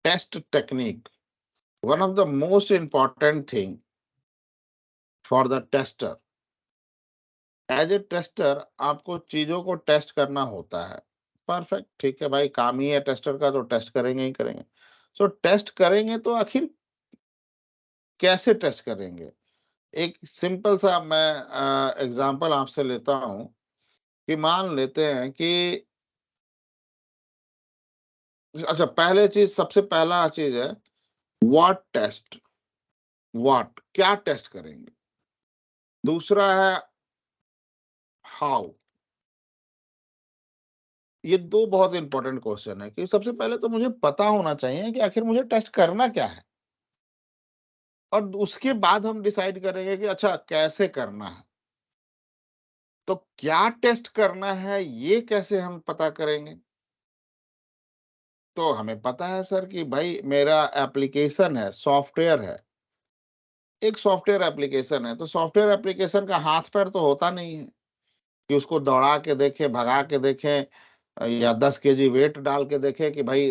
test technique, one of the most important thing for the tester. As a tester आपको चीजों को test करना होता है। परफेक्ट, ठीक है भाई, काम ही है टेस्टर का, तो टेस्ट करेंगे ही करेंगे। सो टेस्ट करेंगे तो आखिर कैसे टेस्ट करेंगे? एक सिंपल सा मैं एग्जांपल आपसे लेता हूं कि मान लेते हैं कि अच्छा, पहले चीज, सबसे पहला चीज है व्हाट टेस्ट। व्हाट, क्या टेस्ट करेंगे। दूसरा है हाउ। ये दो बहुत इंपॉर्टेंट क्वेश्चन है कि सबसे पहले तो मुझे पता होना चाहिए कि आखिर मुझे टेस्ट करना क्या है, और उसके बाद हम डिसाइड करेंगे कि अच्छा कैसे करना है। तो क्या टेस्ट करना है ये कैसे हम पता करेंगे? तो हमें पता है सर कि भाई मेरा एप्लीकेशन है, सॉफ्टवेयर है, एक सॉफ्टवेयर एप्लीकेशन है, तो सॉफ्टवेयर एप्लीकेशन का हाथ पैर तो होता नहीं है कि उसको दौड़ा के देखें, भगा के देखें, या 10 केजी वेट डाल के देखें कि भाई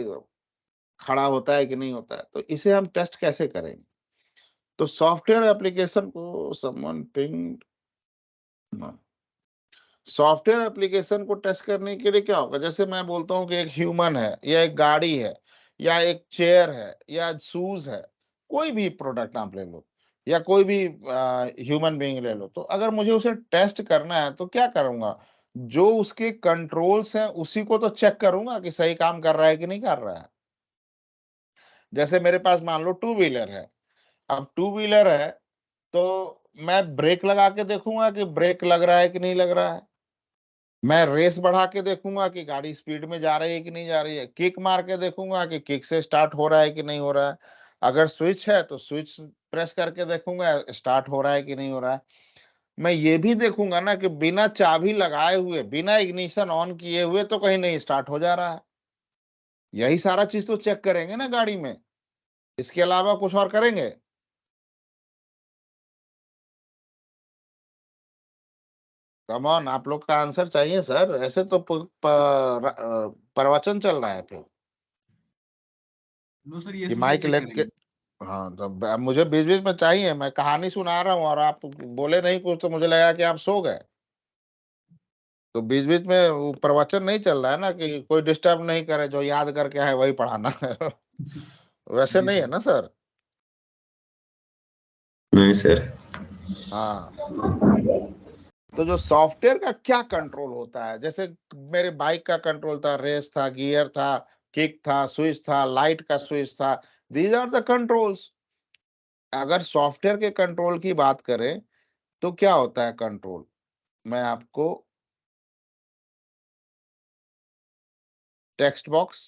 खड़ा होता है कि नहीं होता है। तो इसे हम टेस्ट कैसे करेंगे? तो सॉफ्टवेयर एप्लीकेशन को समवन पिंग सॉफ्टवेयर एप्लीकेशन को टेस्ट करने के लिए क्या होगा? जैसे मैं बोलता हूँ कि एक ह्यूमन है, या एक गाड़ी है, या एक चेयर है, या शूज है, कोई भी प्रोडक्ट आप ले लो, या कोई भी ह्यूमन बीइंग ले लो, तो अगर मुझे उसे टेस्ट करना है तो क्या करूंगा? जो उसके कंट्रोल्स हैं उसी को तो चेक करूंगा कि सही काम कर रहा है कि नहीं कर रहा है। जैसे मेरे पास मान लो टू व्हीलर है। अब टू व्हीलर है तो मैं ब्रेक लगा के देखूंगा कि ब्रेक लग रहा है कि नहीं लग रहा है। मैं रेस बढ़ा के देखूंगा कि गाड़ी स्पीड में जा रही है कि नहीं जा रही है। किक मार के देखूंगा कि किक से स्टार्ट हो रहा है कि नहीं हो रहा है। अगर स्विच है तो स्विच प्रेस करके देखूंगा स्टार्ट हो रहा है कि नहीं हो रहा है। मैं ये भी देखूंगा ना कि बिना चाबी लगाए हुए, बिना इग्निशन ऑन किए हुए तो कहीं नहीं स्टार्ट हो जा रहा है। यही सारा चीज तो चेक करेंगे ना गाड़ी में। इसके अलावा कुछ और करेंगे? कम ऑन, आप लोग का आंसर चाहिए सर, ऐसे तो प्रवचन चल रहा है फिर नो सर, ये कि सोचे माइक चेक लेके। करेंगे। हाँ, तो मुझे बीच बीच में चाहिए, मैं कहानी सुना रहा हूँ और आप बोले नहीं कुछ, तो मुझे लगा कि आप सो गए। तो बीच बीच में वो प्रवचन नहीं चल रहा है ना कि कोई डिस्टर्ब नहीं करे, जो याद करके है वही पढ़ाना है। वैसे जी नहीं है सर। ना सर? नहीं सर। हाँ, तो जो सॉफ्टवेयर का क्या कंट्रोल होता है, जैसे मेरे बाइक का कंट्रोल था, रेस था, गियर था, किक था, स्विच था, लाइट का स्विच था। These are the controls. अगर सॉफ्टवेयर के कंट्रोल की बात करें तो क्या होता है कंट्रोल? मैं आपको टेक्स्ट बॉक्स,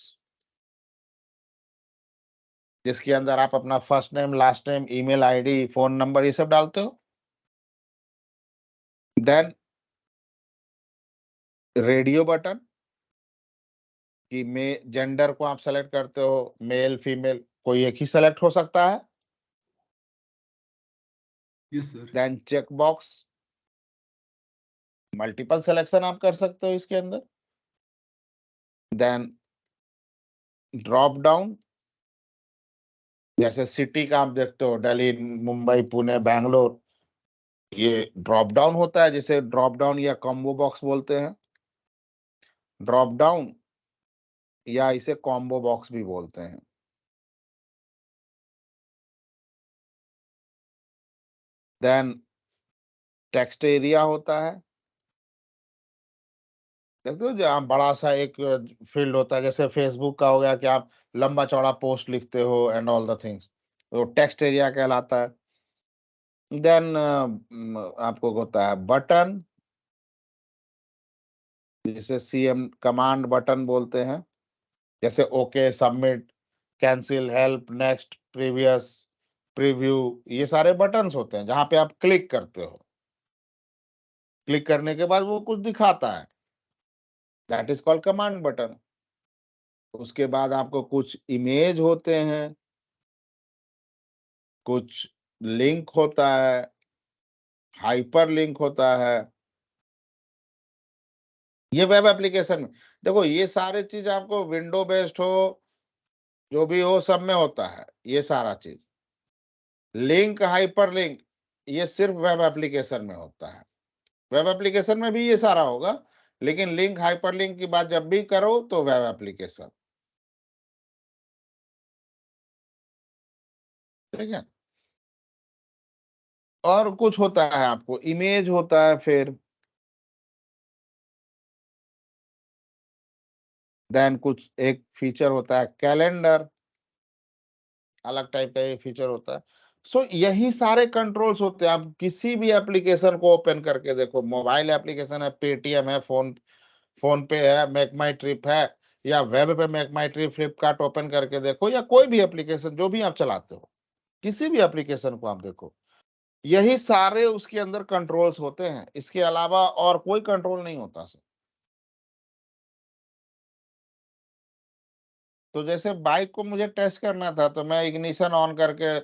जिसके अंदर आप अपना first name, last name, email ID, phone number, ये सब डालते हो। देन रेडियो बटन, कि मे जेंडर को आप सेलेक्ट करते हो, मेल फीमेल, कोई एक ही सेलेक्ट हो सकता है। Yes sir. Then check box, multiple selection आप कर सकते हो इसके अंदर। देन ड्रॉप डाउन, जैसे सिटी का आप देखते हो, दिल्ली, मुंबई, पुणे, बैंगलोर, ये ड्रॉप डाउन होता है, जिसे ड्रॉप डाउन या कॉम्बो बॉक्स बोलते हैं। ड्रॉप डाउन या इसे कॉम्बो बॉक्स भी बोलते हैं। देन टेक्स्ट एरिया होता है, देखते हो जहाँ बड़ा सा एक फील्ड होता है, जैसे फेसबुक का हो गया कि आप लंबा चौड़ा पोस्ट लिखते हो एंड ऑल द थिंग्स, तो टेक्स्ट एरिया कहलाता है। देन आपको होता है बटन, जिसे सीएम कमांड बटन बोलते हैं, जैसे okay, submit, cancel, help, next, previous, preview, ये सारे बटन्स होते हैं जहां पे आप क्लिक करते हो। क्लिक करने के बाद वो कुछ दिखाता है, that is called command button. उसके बाद आपको कुछ इमेज होते हैं, कुछ लिंक होता है, हाइपर लिंक होता है। ये वेब एप्लीकेशन में देखो, ये सारे चीज आपको विंडो बेस्ड हो जो भी हो सब में होता है ये सारा चीज। लिंक, हाइपर लिंक, ये सिर्फ वेब एप्लीकेशन में होता है। वेब एप्लीकेशन में भी ये सारा होगा, लेकिन लिंक हाइपर लिंक की बात जब भी करो तो वेब एप्लीकेशन, ठीक है। और कुछ होता है, आपको इमेज होता है, फिर देन कुछ एक फीचर होता है कैलेंडर, अलग टाइप का ये फीचर होता है। सो यही सारे कंट्रोल्स होते हैं। आप किसी भी एप्लीकेशन को ओपन करके देखो, मोबाइल एप्लीकेशन है, पेटीएम है, फोन पे है, मेक माई ट्रिप है, या वेब पे मेक माई ट्रिप, फ्लिपकार्ट ओपन करके देखो, या कोई भी एप्लीकेशन जो भी आप चलाते हो, किसी भी एप्लीकेशन को आप देखो, यही सारे उसके अंदर कंट्रोल्स होते हैं। इसके अलावा और कोई कंट्रोल नहीं होता सर। तो जैसे बाइक को मुझे टेस्ट करना था, तो मैं इग्निशन ऑन करके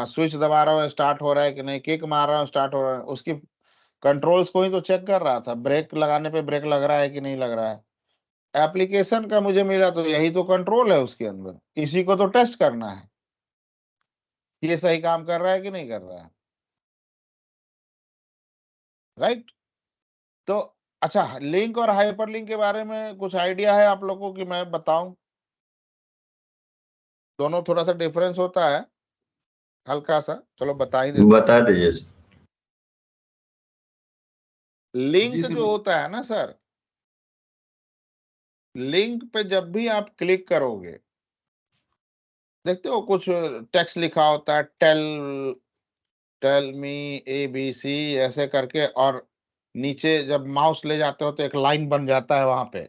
स्विच दबा रहा हूँ, स्टार्ट हो रहा है कि नहीं, किक मार रहा हूँ, स्टार्ट हो रहा है, उसकी कंट्रोल्स को ही तो चेक कर रहा था, ब्रेक लगाने पे ब्रेक लग रहा है कि नहीं लग रहा है। एप्लीकेशन का मुझे मिला तो यही तो कंट्रोल है उसके अंदर, इसी को तो टेस्ट करना है कि ये सही काम कर रहा है कि नहीं कर रहा है, राइट। तो अच्छा, लिंक और हाइपर लिंक के बारे में कुछ आइडिया है आप लोगों को कि मैं बताऊं? दोनों थोड़ा सा डिफरेंस होता है, हल्का सा, चलो बता ही देता हूँ। बता दीजिए सर। लिंक जो होता है ना सर, लिंक पे जब भी आप क्लिक करोगे, देखते हो कुछ टेक्स्ट लिखा होता है, टेल मी ABC ऐसे करके, और नीचे जब माउस ले जाते हो तो एक लाइन बन जाता है वहां पे।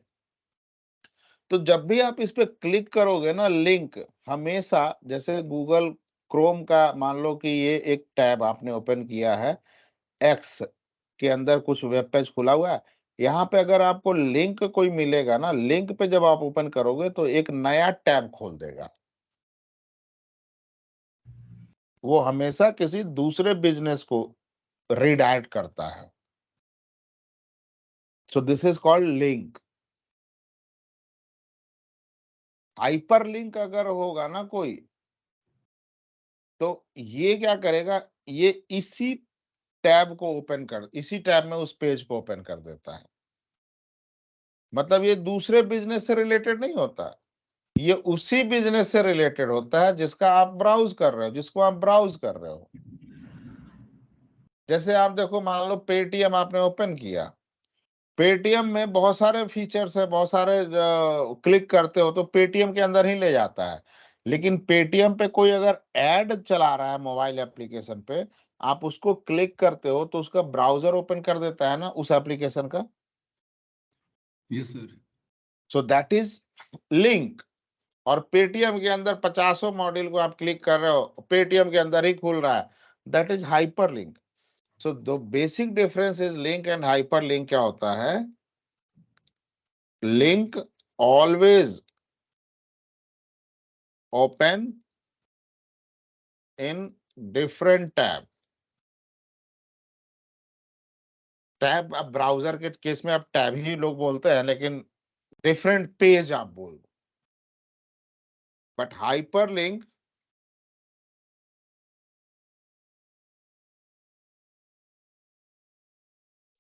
तो जब भी आप इस पे क्लिक करोगे ना, लिंक हमेशा, जैसे गूगल क्रोम का मान लो कि ये एक टैब आपने ओपन किया है, एक्स के अंदर कुछ वेब पेज खुला हुआ है, यहाँ पे अगर आपको लिंक कोई मिलेगा ना, लिंक पे जब आप ओपन करोगे तो एक नया टैब खोल देगा। वो हमेशा किसी दूसरे बिजनेस को रीडायरेक्ट करता है। So this is called link. Hyper link अगर होगा ना कोई, तो ये क्या करेगा, ये इसी टैब को ओपन कर, इसी टैब में उस पेज को ओपन कर देता है। मतलब ये दूसरे बिजनेस से रिलेटेड नहीं होता, ये उसी बिजनेस से रिलेटेड होता है जिसका आप ब्राउज कर रहे हो, जिसको आप ब्राउज कर रहे हो। जैसे आप देखो, मान लो पेटीएम आपने ओपन किया, पेटीएम में बहुत सारे फीचर्स है, बहुत सारे क्लिक करते हो तो पेटीएम के अंदर ही ले जाता है। लेकिन पेटीएम पे कोई अगर ऐड चला रहा है मोबाइल एप्लीकेशन पे, आप उसको क्लिक करते हो तो उसका ब्राउजर ओपन कर देता है ना उस एप्लीकेशन का। Yes sir. So that is link. और पेटीएम के अंदर 50 मॉड्यूल को आप क्लिक कर रहे हो, पेटीएम के अंदर ही खुल रहा है, that is hyper link. So the basic difference is link and hyper link क्या होता है, link always open in different tab. Tab अब ब्राउजर के केस में अब टैब ही लोग बोलते हैं, लेकिन डिफरेंट पेज आप बोल दो। But hyper link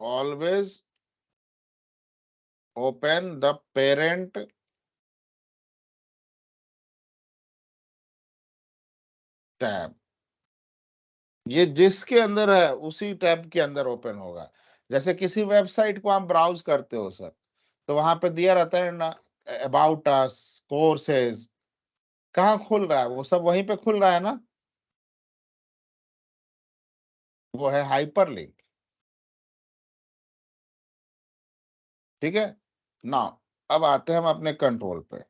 always open the parent tab. ये जिसके अंदर है उसी टैब के अंदर ओपन होगा। जैसे किसी वेबसाइट को आप ब्राउज करते हो सर, तो वहां पे दिया रहता है ना, अबाउट अस, कोर्सेज, कहाँ खुल रहा है, वो सब वहीं पे खुल रहा है ना, वो है हाइपर लिंक। ठीक है ना। अब आते हैं हम अपने कंट्रोल पे।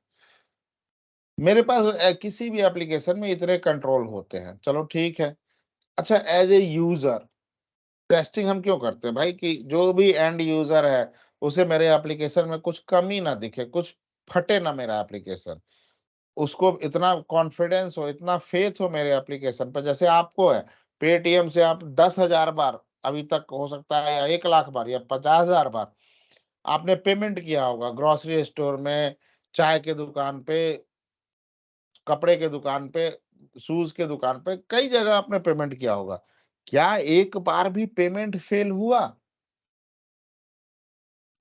मेरे पास किसी भी एप्लीकेशन में इतने कंट्रोल होते हैं, चलो ठीक है। अच्छा, एज ए यूजर टेस्टिंग हम क्यों करते हैं भाई, कि जो भी एंड यूजर है उसे मेरे एप्लीकेशन में कुछ कमी ना दिखे, कुछ फटे ना मेरा एप्लीकेशन, उसको इतना कॉन्फिडेंस हो, इतना फेथ हो मेरे एप्लीकेशन पर, जैसे आपको है। पेटीएम से आप 10,000 बार अभी तक हो सकता है, या 1 लाख बार, या 50,000 बार आपने पेमेंट किया होगा, ग्रोसरी स्टोर में, चाय के दुकान पे, कपड़े के दुकान पे, शूज के दुकान पे, कई जगह आपने पेमेंट किया होगा। क्या एक बार भी पेमेंट फेल हुआ?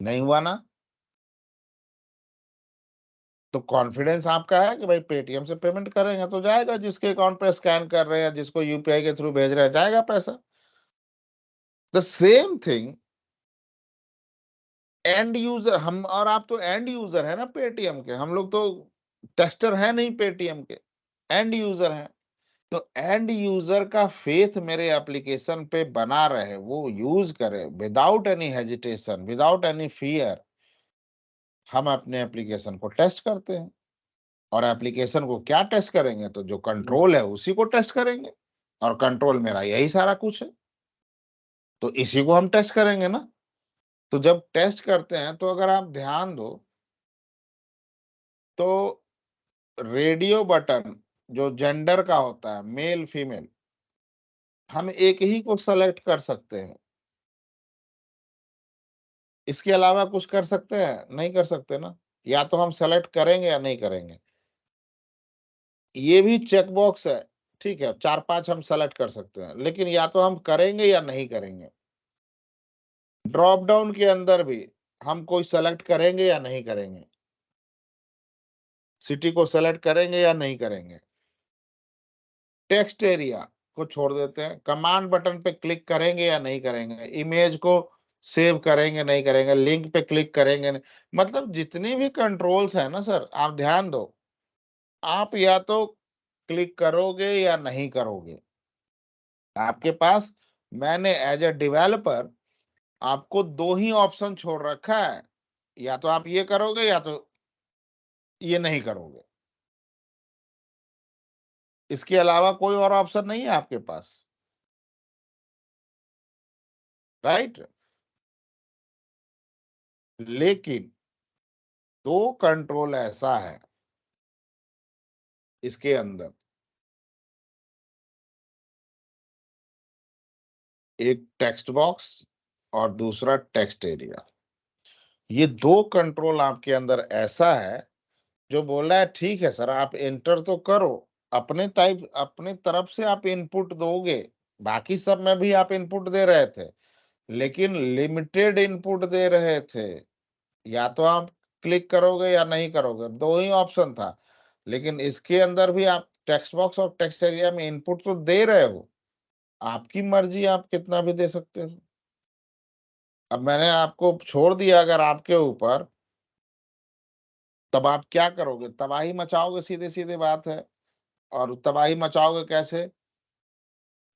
नहीं हुआ ना? तो कॉन्फिडेंस आपका है कि भाई पेटीएम से पेमेंट करेंगे तो जाएगा, जिसके अकाउंट पे स्कैन कर रहे हैं, जिसको यूपीआई के थ्रू भेज रहे हैं, जाएगा पैसा। The same thing and user, हम और आप तो एंड यूजर है ना पेटीएम के, हम लोग तो टेस्टर है नहीं पेटीएम के, एंड यूजर हैं। तो एंड यूजर का फेथ मेरे एप्लीकेशन पे बना रहे, वो यूज करे without any hesitation, without any fear, हम अपने एप्लीकेशन को टेस्ट करते हैं। और एप्लीकेशन को क्या टेस्ट करेंगे? तो जो कंट्रोल है उसी को टेस्ट करेंगे, और कंट्रोल मेरा यही सारा कुछ है, तो इसी को हम टेस्ट करेंगे ना। तो जब टेस्ट करते हैं तो अगर आप ध्यान दो तो रेडियो बटन जो जेंडर का होता है, मेल फीमेल, हम एक ही को सेलेक्ट कर सकते हैं। इसके अलावा कुछ कर सकते हैं? नहीं कर सकते ना। या तो हम सेलेक्ट करेंगे या नहीं करेंगे। ये भी चेक बॉक्स है, ठीक है, 4-5 हम सेलेक्ट कर सकते हैं, लेकिन या तो हम करेंगे या नहीं करेंगे। ड्रॉप डाउन के अंदर भी हम कोई सेलेक्ट करेंगे या नहीं करेंगे। सिटी को सेलेक्ट करेंगे या नहीं करेंगे। टेक्स्ट एरिया को छोड़ देते हैं, कमांड बटन पे क्लिक करेंगे या नहीं करेंगे, इमेज को सेव करेंगे नहीं करेंगे, लिंक पे क्लिक करेंगे नहीं, मतलब जितनी भी कंट्रोल्स है ना सर, आप ध्यान दो, आप या तो क्लिक करोगे या नहीं करोगे। आपके पास, मैंने एज ए डेवलपर आपको दो ही ऑप्शन छोड़ रखा है, या तो आप ये करोगे या तो ये नहीं करोगे। इसके अलावा कोई और ऑप्शन नहीं है आपके पास, राइट? लेकिन दो कंट्रोल ऐसा है इसके अंदर, एक टेक्स्ट बॉक्स और दूसरा टेक्स्ट एरिया। ये दो कंट्रोल आपके अंदर ऐसा है जो बोल रहा है ठीक है सर, आप एंटर तो करो, अपने टाइप अपने तरफ से आप इनपुट दोगे, बाकी सब में भी आप इनपुट दे रहे थे, लेकिन लिमिटेड इनपुट दे रहे थे। या तो आप क्लिक करोगे या नहीं करोगे, दो ही ऑप्शन था। लेकिन इसके अंदर भी आप टेक्स्ट बॉक्स और टेक्स्ट एरिया में इनपुट तो दे रहे हो, आपकी मर्जी, आप कितना भी दे सकते हो। अब मैंने आपको छोड़ दिया अगर आपके ऊपर, तब आप क्या करोगे? तबाही मचाओगे, सीधी-सीधी बात है। और तबाही मचाओगे कैसे?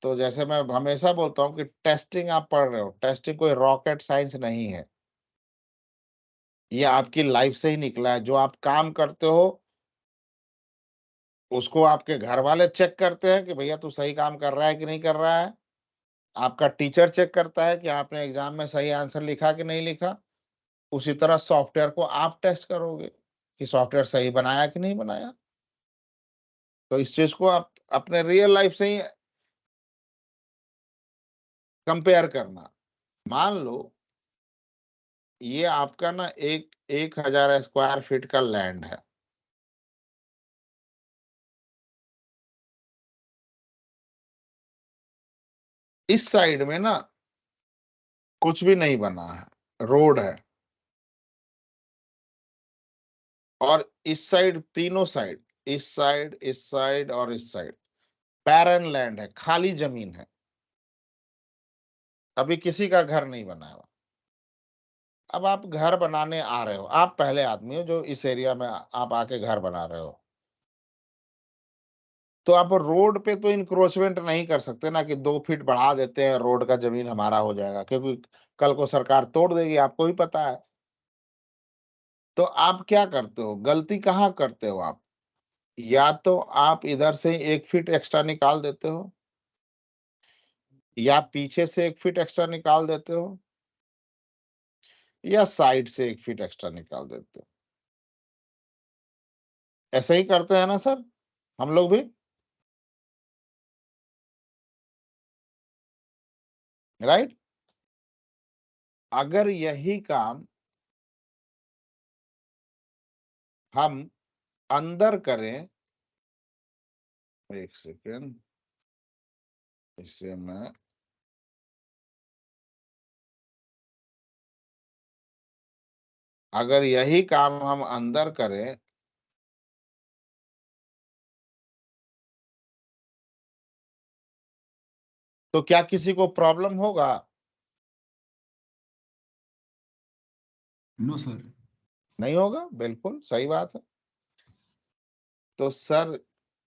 तो जैसे मैं हमेशा बोलता हूँ कि टेस्टिंग आप पढ़ रहे हो, टेस्टिंग कोई रॉकेट साइंस नहीं है। ये आपकी लाइफ से ही निकला है। जो आप काम करते हो, उसको आपके घर वाले चेक करते हैं कि भैया तू सही काम कर रहा है कि नहीं कर रहा है। आपका टीचर चेक करता है कि आपने एग्ज़ाम में सही आंसर लिखा कि नहीं लिखा। उसी तरह सॉफ्टवेयर को आप टेस्ट करोगे कि सॉफ्टवेयर सही बनाया कि नहीं बनाया। तो इस चीज़ को आप अपने रियल लाइफ से ही कंपेयर करना। मान लो ये आपका ना एक 1000 स्क्वायर फीट का लैंड है। इस साइड में ना कुछ भी नहीं बना है, रोड है। और इस साइड, तीनों साइड, इस साइड और इस साइड पैरेन लैंड है, खाली ज़मीन है। अभी किसी का घर नहीं बना है। अब आप घर बनाने आ रहे हो, आप पहले आदमी हो जो इस एरिया में आप आके घर बना रहे हो। तो आप रोड पे तो इंक्रोचमेंट नहीं कर सकते ना कि 2 फीट बढ़ा देते हैं, रोड का ज़मीन हमारा हो जाएगा, क्योंकि कल को सरकार तोड़ देगी, आपको भी पता है। तो आप क्या करते हो? गलती कहाँ करते हो आप? या तो आप इधर से 1 फीट एक्स्ट्रा निकाल देते हो, या पीछे से 1 फीट एक्स्ट्रा निकाल देते हो, या साइड से 1 फीट एक्स्ट्रा निकाल देते हो। ऐसे ही करते हैं ना सर, हम लोग भी, राइट? अगर यही काम हम अंदर करें एक सेकेंड, इसे मैं अगर यही काम हम अंदर करें तो क्या किसी को प्रॉब्लम होगा? No sir. नहीं होगा, बिल्कुल सही बात है। तो सर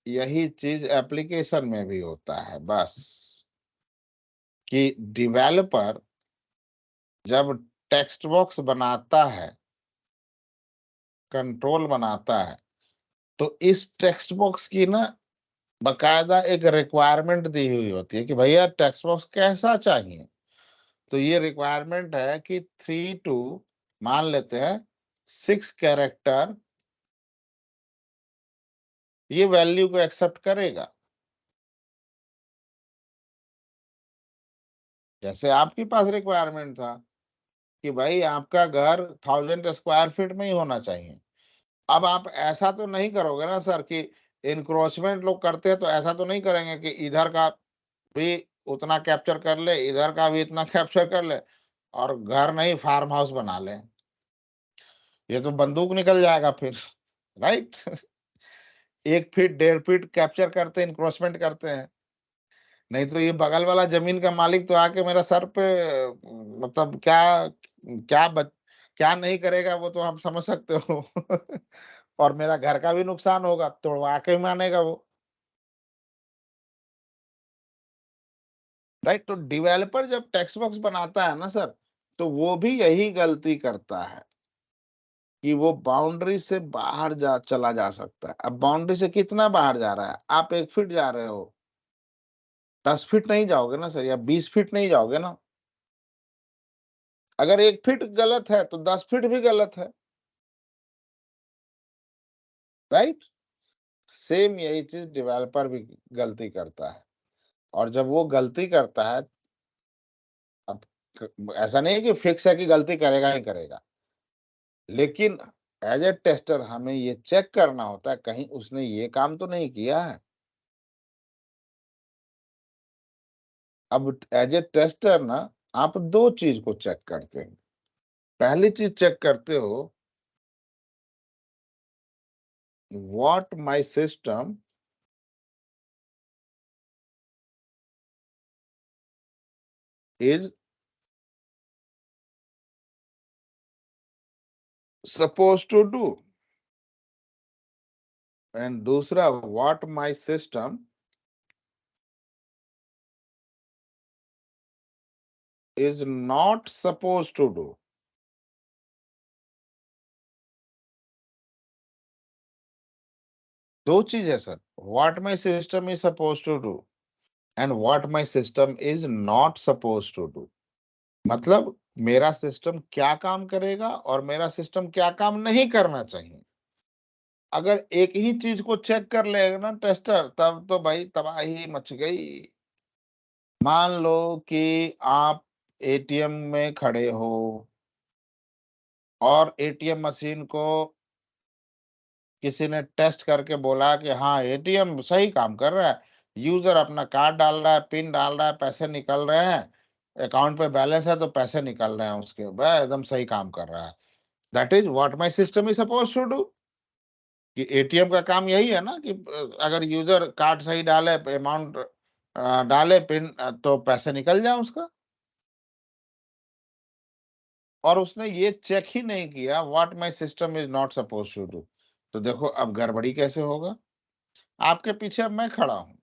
यही चीज एप्लीकेशन में भी होता है, बस कि डेवलपर जब टेक्स्ट बॉक्स बनाता है, कंट्रोल बनाता है, तो इस टेक्स्ट बॉक्स की ना बकायदा एक रिक्वायरमेंट दी हुई होती है कि भैया टेक्स्ट बॉक्स कैसा चाहिए। तो ये रिक्वायरमेंट है कि 3 to मान लेते हैं 6 कैरेक्टर ये वैल्यू को एक्सेप्ट करेगा। जैसे आपके पास रिक्वायरमेंट था कि भाई आपका घर 1000 स्क्वायर फीट में ही होना चाहिए। अब आप ऐसा तो नहीं करोगे ना सर कि इंक्रोचमेंट लोग करते हैं, तो ऐसा तो नहीं करेंगे कि इधर का भी उतना कैप्चर कर ले, इधर का भी इतना कैप्चर कर ले और घर नहीं फार्म हाउस बना ले। ये तो बंदूक निकल जाएगा फिर, राइट? 1 फीट 1.5 फीट कैप्चर करते हैं, इंक्रोचमेंट करते हैं। नहीं तो ये बगल वाला जमीन का मालिक तो आके मेरा सर पे मतलब क्या नहीं करेगा वो तो आप समझ सकते हो। और मेरा घर का भी नुकसान होगा, तोड़वा के मानेगा वो, राइट? तो डेवलपर जब टेक्स्ट बॉक्स बनाता है ना सर, तो वो भी यही गलती करता है कि वो बाउंड्री से बाहर चला जा सकता है। अब बाउंड्री से कितना बाहर जा रहा है? आप 1 फीट जा रहे हो, 10 फीट नहीं जाओगे ना सर, या 20 फीट नहीं जाओगे ना। अगर 1 फीट गलत है तो 10 फीट भी गलत है, राइट? सेम यही चीज डेवलपर भी गलती करता है। और जब वो गलती करता है, अब ऐसा नहीं है कि फिक्स है कि गलती करेगा ही करेगा, लेकिन एज ए टेस्टर हमें ये चेक करना होता है कहीं उसने ये काम तो नहीं किया है। अब एज ए टेस्टर ना आप दो चीज को चेक करते हैं। पहली चीज चेक करते हो, what my system is suppose to do, and दूसरा what my system is not supposed to do. दो चीज है sir, what my system is supposed to do and what my system is not supposed to do। मतलब मेरा system क्या काम करेगा और मेरा सिस्टम क्या काम नहीं करना चाहिए। अगर एक ही चीज को चेक कर लेगा ना टेस्टर, तब तो भाई तबाही मच गई। मान लो कि आप एटीएम में खड़े हो और एटीएम मशीन को किसी ने टेस्ट करके बोला कि हाँ एटीएम सही काम कर रहा है, यूजर अपना कार्ड डाल रहा है, पिन डाल रहा है, पैसे निकल रहे हैं, अकाउंट पे बैलेंस है तो पैसे निकल रहे हैं उसके, वह एकदम सही काम कर रहा है। That is what my system is suppose to do. कि एटीएम का काम यही है ना कि अगर यूजर कार्ड सही डाले, अमाउंट डाले, पिन तो पैसे निकल जाए उसका। और उसने ये चेक ही नहीं किया what my system is not suppose to do. तो देखो अब गड़बड़ी कैसे होगा। आपके पीछे अब मैं खड़ा हूं,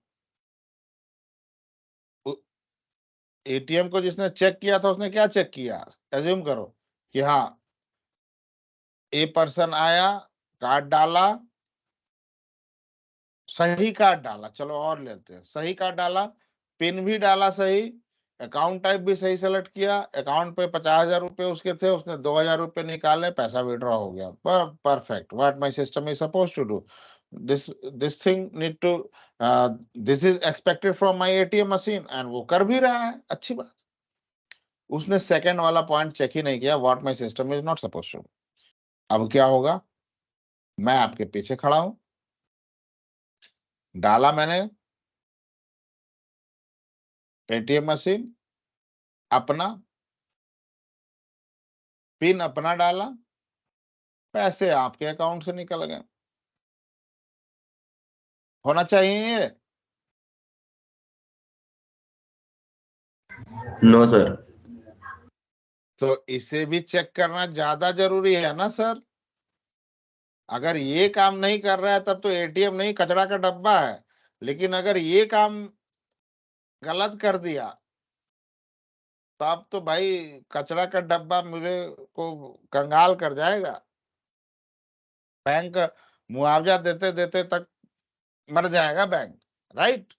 एटीएम को जिसने चेक किया था उसने क्या चेक किया? एज्यूम करो कि हाँ ए पर्सन आया, कार्ड डाला, सही कार्ड डाला, चलो और लेते हैं, सही कार्ड डाला, पिन भी डाला सही, अकाउंट टाइप भी सही सेलेक्ट किया, अकाउंट पे 50,000 रुपए उसके थे, उसने 2,000 रुपए निकाले, पैसा विड्रॉ हो गया। Perfect, what my system is suppose to do, this this thing need to, this is expected from my ATM machine, and वो कर भी रहा है, अच्छी बात। उसने सेकंड वाला पॉइंट चेक ही नहीं किया, what my system is not suppose to. अब क्या होगा? मैं आपके पीछे खड़ा हूं, डाला मैंने एटीएम मशीन, अपना पिन अपना डाला, पैसे आपके अकाउंट से निकल गए। होना चाहिए ये? No sir. तो इसे भी चेक करना ज्यादा जरूरी है ना सर। अगर ये काम नहीं कर रहा है तब तो एटीएम नहीं, कचरा का डब्बा है। लेकिन अगर ये काम गलत कर दिया तब तो भाई कचरा का डब्बा मुझे को कंगाल कर जाएगा। बैंक मुआवजा देते देते तक मर जाएगा bank, right?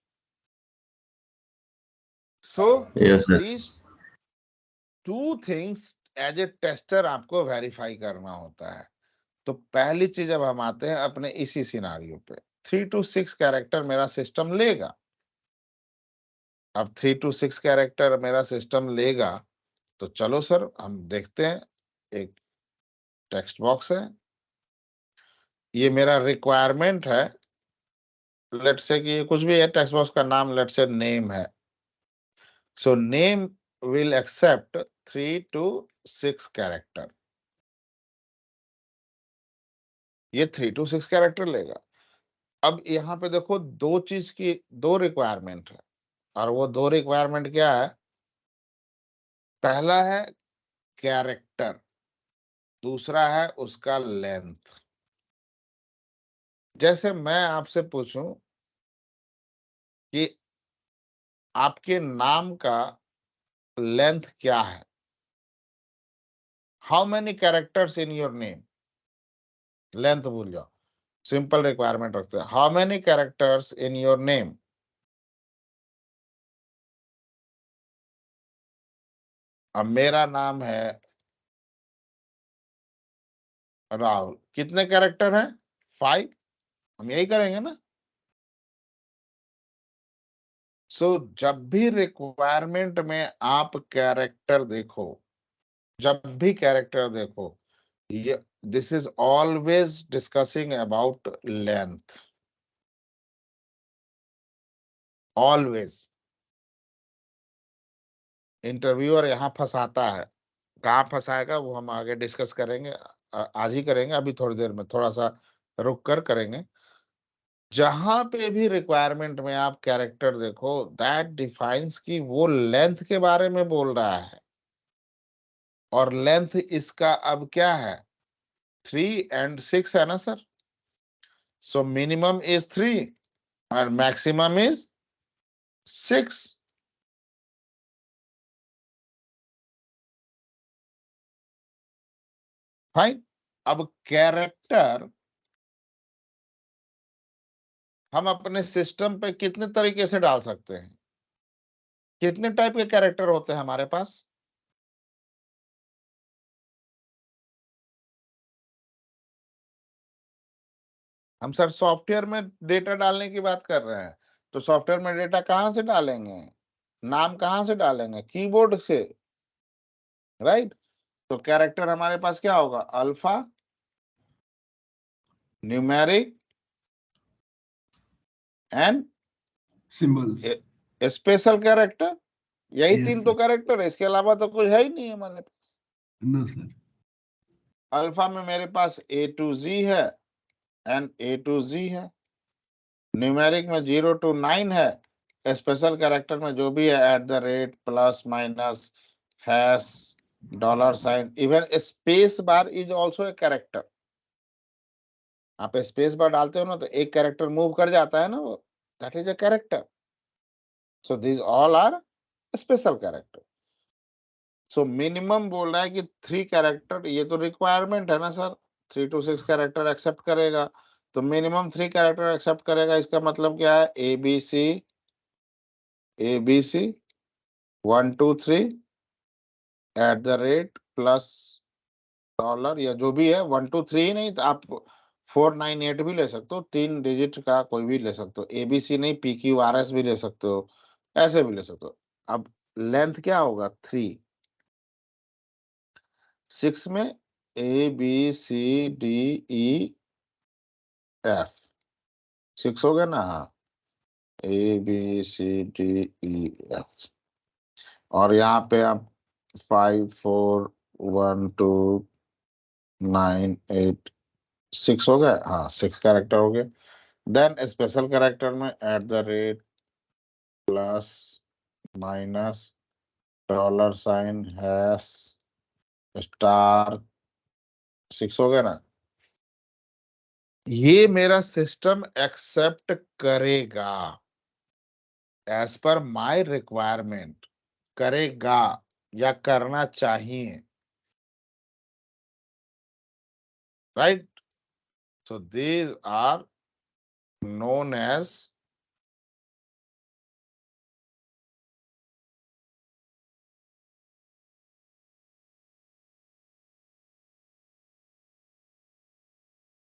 So yes sir. These two things as a tester आपको वेरीफाई करना होता है। तो पहली चीज अब हम आते हैं अपने इसी सिनारियो पे। 3 to 6 कैरेक्टर मेरा सिस्टम लेगा। अब 3 to 6 कैरेक्टर मेरा सिस्टम लेगा तो चलो सर हम देखते हैं। एक टेक्स्ट बॉक्स है, ये मेरा रिक्वायरमेंट है। लेट से कि ये कुछ भी है, टेक्स्ट बॉक्स का नाम लेट से नेम है। So name will accept 3 to 6 character. ये 3 to 6 कैरेक्टर लेगा। अब यहाँ पे देखो दो चीज की दो रिक्वायरमेंट है, और वो दो रिक्वायरमेंट क्या है? पहला है कैरेक्टर, दूसरा है उसका लेंथ। जैसे मैं आपसे पूछूं कि आपके नाम का लेंथ क्या है, how many characters in your name, length भूल जाओ, सिंपल रिक्वायरमेंट रखते हैं, how many characters in your name. अब मेरा नाम है राहुल, कितने कैरेक्टर हैं? 5। हम यही करेंगे ना। सो जब भी रिक्वायरमेंट में आप कैरेक्टर देखो, जब भी कैरेक्टर देखो, ये this is always discussing about length, always. Interviewer यहाँ फंसाता है, कहाँ फंसाएगा वो हम आगे डिस्कस करेंगे। आज ही करेंगे, अभी थोड़ी देर में थोड़ा सा रुक कर करेंगे। जहां पे भी रिक्वायरमेंट में आप कैरेक्टर देखो, दैट डिफाइंस कि वो लेंथ के बारे में बोल रहा है। और लेंथ इसका अब क्या है? 3 and 6 है ना सर। सो मिनिमम इज 3 और मैक्सिमम इज 6। फाइन। अब कैरेक्टर हम अपने सिस्टम पे कितने तरीके से डाल सकते हैं? कितने टाइप के कैरेक्टर होते हैं हमारे पास? हम सर सॉफ्टवेयर में डेटा डालने की बात कर रहे हैं। तो सॉफ्टवेयर में डेटा कहां से डालेंगे? नाम कहां से डालेंगे? कीबोर्ड से, राइट? तो कैरेक्टर हमारे पास क्या होगा? Alpha, numeric and Symbols. Special character. यही Yes, 3 sir. तो कैरेक्टर है, इसके अलावा तो कुछ है ही नहीं हमारे पास। No, sir. अल्फा में मेरे पास A to Z है एंड A to Z है। न्यूमेरिक में 0 to 9 है। स्पेशल कैरेक्टर में जो भी है @ plus minus hash $, even space bar is also a character. आप स्पेस बार डालते हो ना तो एक कैरेक्टर मूव कर जाता है ना, वो that is a character. So this all are special character. So minimum बोल रहा है कि 3 कैरेक्टर, ये तो रिक्वायरमेंट है ना सर। 3 to 6 कैरेक्टर एक्सेप्ट करेगा, तो मिनिमम 3 कैरेक्टर एक्सेप्ट करेगा। इसका मतलब क्या है? ABC 1 2 3 प्लस $, या जो भी है 1 2 3 ही नहीं तो आप 498 भी ले सकते हो, 3 डिजिट का कोई भी ले सकते हो। ABC नहीं, PQRS भी ले सकते हो, ऐसे भी ले सकते हो। अब लेंथ क्या होगा? 3। 6 में ABCDEF 6 हो गया ना? हाँ। ABCDEF, और यहाँ पे आप 5 4 1 2 9 8 6 हो गए, हाँ 6 कैरेक्टर हो गए। देन स्पेशल कैरेक्टर में @ प्लस माइनस $, हैश स्टार 6 हो गया ना। ये मेरा सिस्टम एक्सेप्ट करेगा एज पर माय रिक्वायरमेंट, करेगा या करना चाहिए, right. So these are known as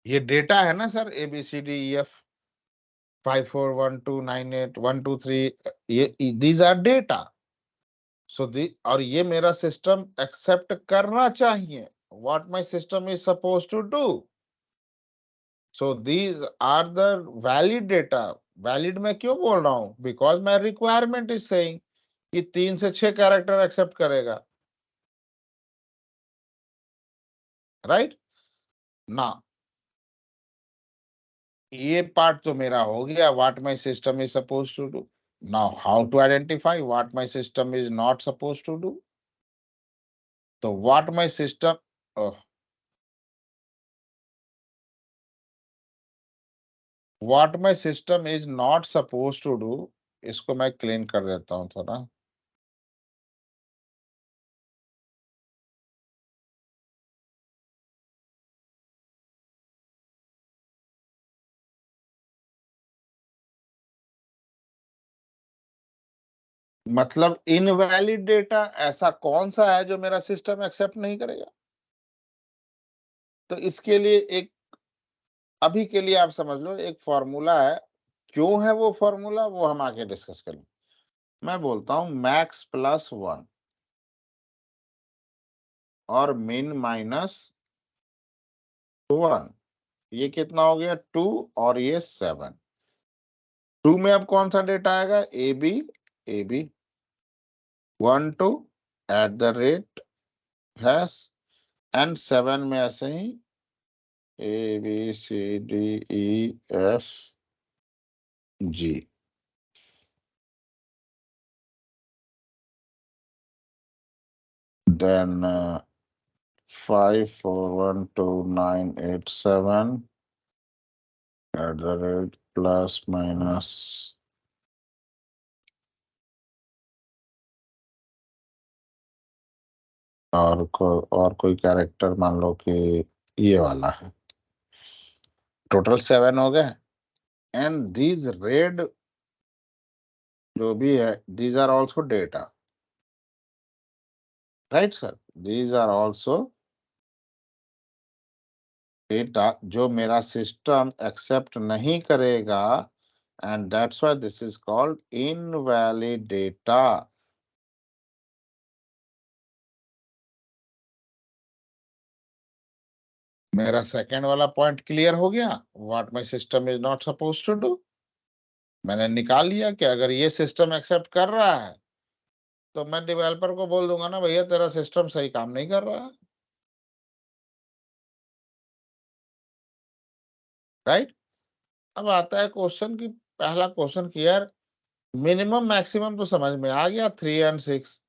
ये डेटा है ना सर, ABCDEF 5 4 1 2 9 8 1 2 3, ये these are data. So the, और ये मेरा सिस्टम एक्सेप्ट करना चाहिए what my system is suppose to do. So these are the valid data. Valid मैं क्यों बोल रहा हूं? Because my requirement is saying कि 3 से 6 कैरेक्टर एक्सेप्ट करेगा, राइट ना। ये पार्ट तो मेरा हो गया, what my system is suppose to do. Now how to identify what my system is not suppose to do? तो what my system, what my system is not suppose to do, इसको मैं clean कर देता हूं थोड़ा। मतलब invalid data ऐसा कौन सा है जो मेरा सिस्टम एक्सेप्ट नहीं करेगा? तो इसके लिए एक, अभी के लिए आप समझ लो एक फॉर्मूला है। क्यों है वो फॉर्मूला, वो हम आगे डिस्कस करेंगे। मैं बोलता हूं मैक्स प्लस 1 और मिन माइनस 1, ये कितना हो गया 2, और ये 7। 2 में अब कौन सा डेटा आएगा? AB 1 2 हैश, एंड 7 में ऐसे ही ABCDEFG। then 5 4 1 2 9 8 7 प्लस माइनस, और कोई कैरेक्टर मान लो कि ये वाला है। टोटल 7 हो गए। एंड दीज रेड जो भी है, these are also data, right sir. These are also data जो मेरा सिस्टम एक्सेप्ट नहीं करेगा, and that's why this is called invalid data. मेरा सेकेंड वाला पॉइंट क्लियर हो गया, what my system is not suppose to do. मैंने निकाल लिया कि अगर ये सिस्टम एक्सेप्ट कर रहा है तो मैं डेवलपर को बोल दूंगा ना, भैया तेरा सिस्टम सही काम नहीं कर रहा है, राइट। अब आता है क्वेश्चन की, पहला क्वेश्चन की यार मिनिमम मैक्सिमम तो समझ में आ गया 3 एंड 6,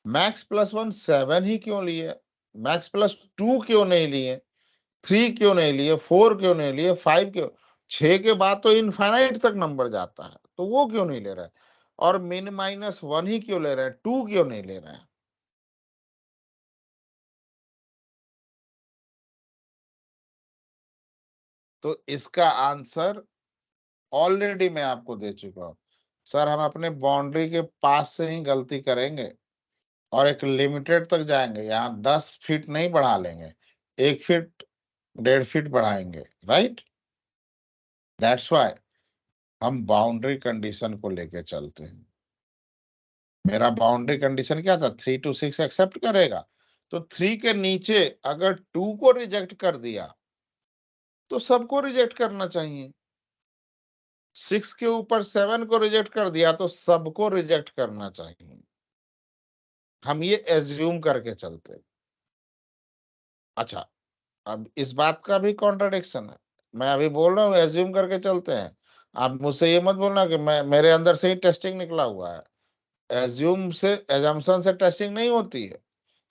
मैक्स प्लस 1 7 ही क्यों लिए? मैक्स प्लस 2 क्यों नहीं लिए? 3 क्यों नहीं लिए? 4 क्यों नहीं लिए? 5 क्यों? 6 के बाद तो इनफाइनाइट तक नंबर जाता है, तो वो क्यों नहीं ले रहा है? और मिन माइनस 1 ही क्यों ले रहा है? 2 क्यों नहीं ले रहा है? तो इसका आंसर ऑलरेडी मैं आपको दे चुका हूं। सर हम अपने बाउंड्री के पास से ही गलती करेंगे और एक लिमिटेड तक जाएंगे, यहाँ 10 फीट नहीं बढ़ा लेंगे, 1 फीट 1.5 फीट बढ़ाएंगे, राइट। दैट्स व्हाई हम बाउंड्री कंडीशन को लेके चलते हैं। मेरा बाउंड्री कंडीशन क्या था? 3 to 6 एक्सेप्ट करेगा, तो 3 के नीचे अगर 2 को रिजेक्ट कर दिया तो सबको रिजेक्ट करना चाहिए। 6 के ऊपर 7 को रिजेक्ट कर दिया तो सबको रिजेक्ट करना चाहिए। हम ये एज्यूम करके चलते। अच्छा, अब इस बात का भी कॉन्ट्रडिक्शन है। मैं अभी बोल रहा हूँ एज्यूम करके चलते हैं, आप मुझसे ये मत बोलना कि मैं मेरे अंदर से ही टेस्टिंग निकला हुआ है। एज्यूम से, एजम्पशन से टेस्टिंग नहीं होती है।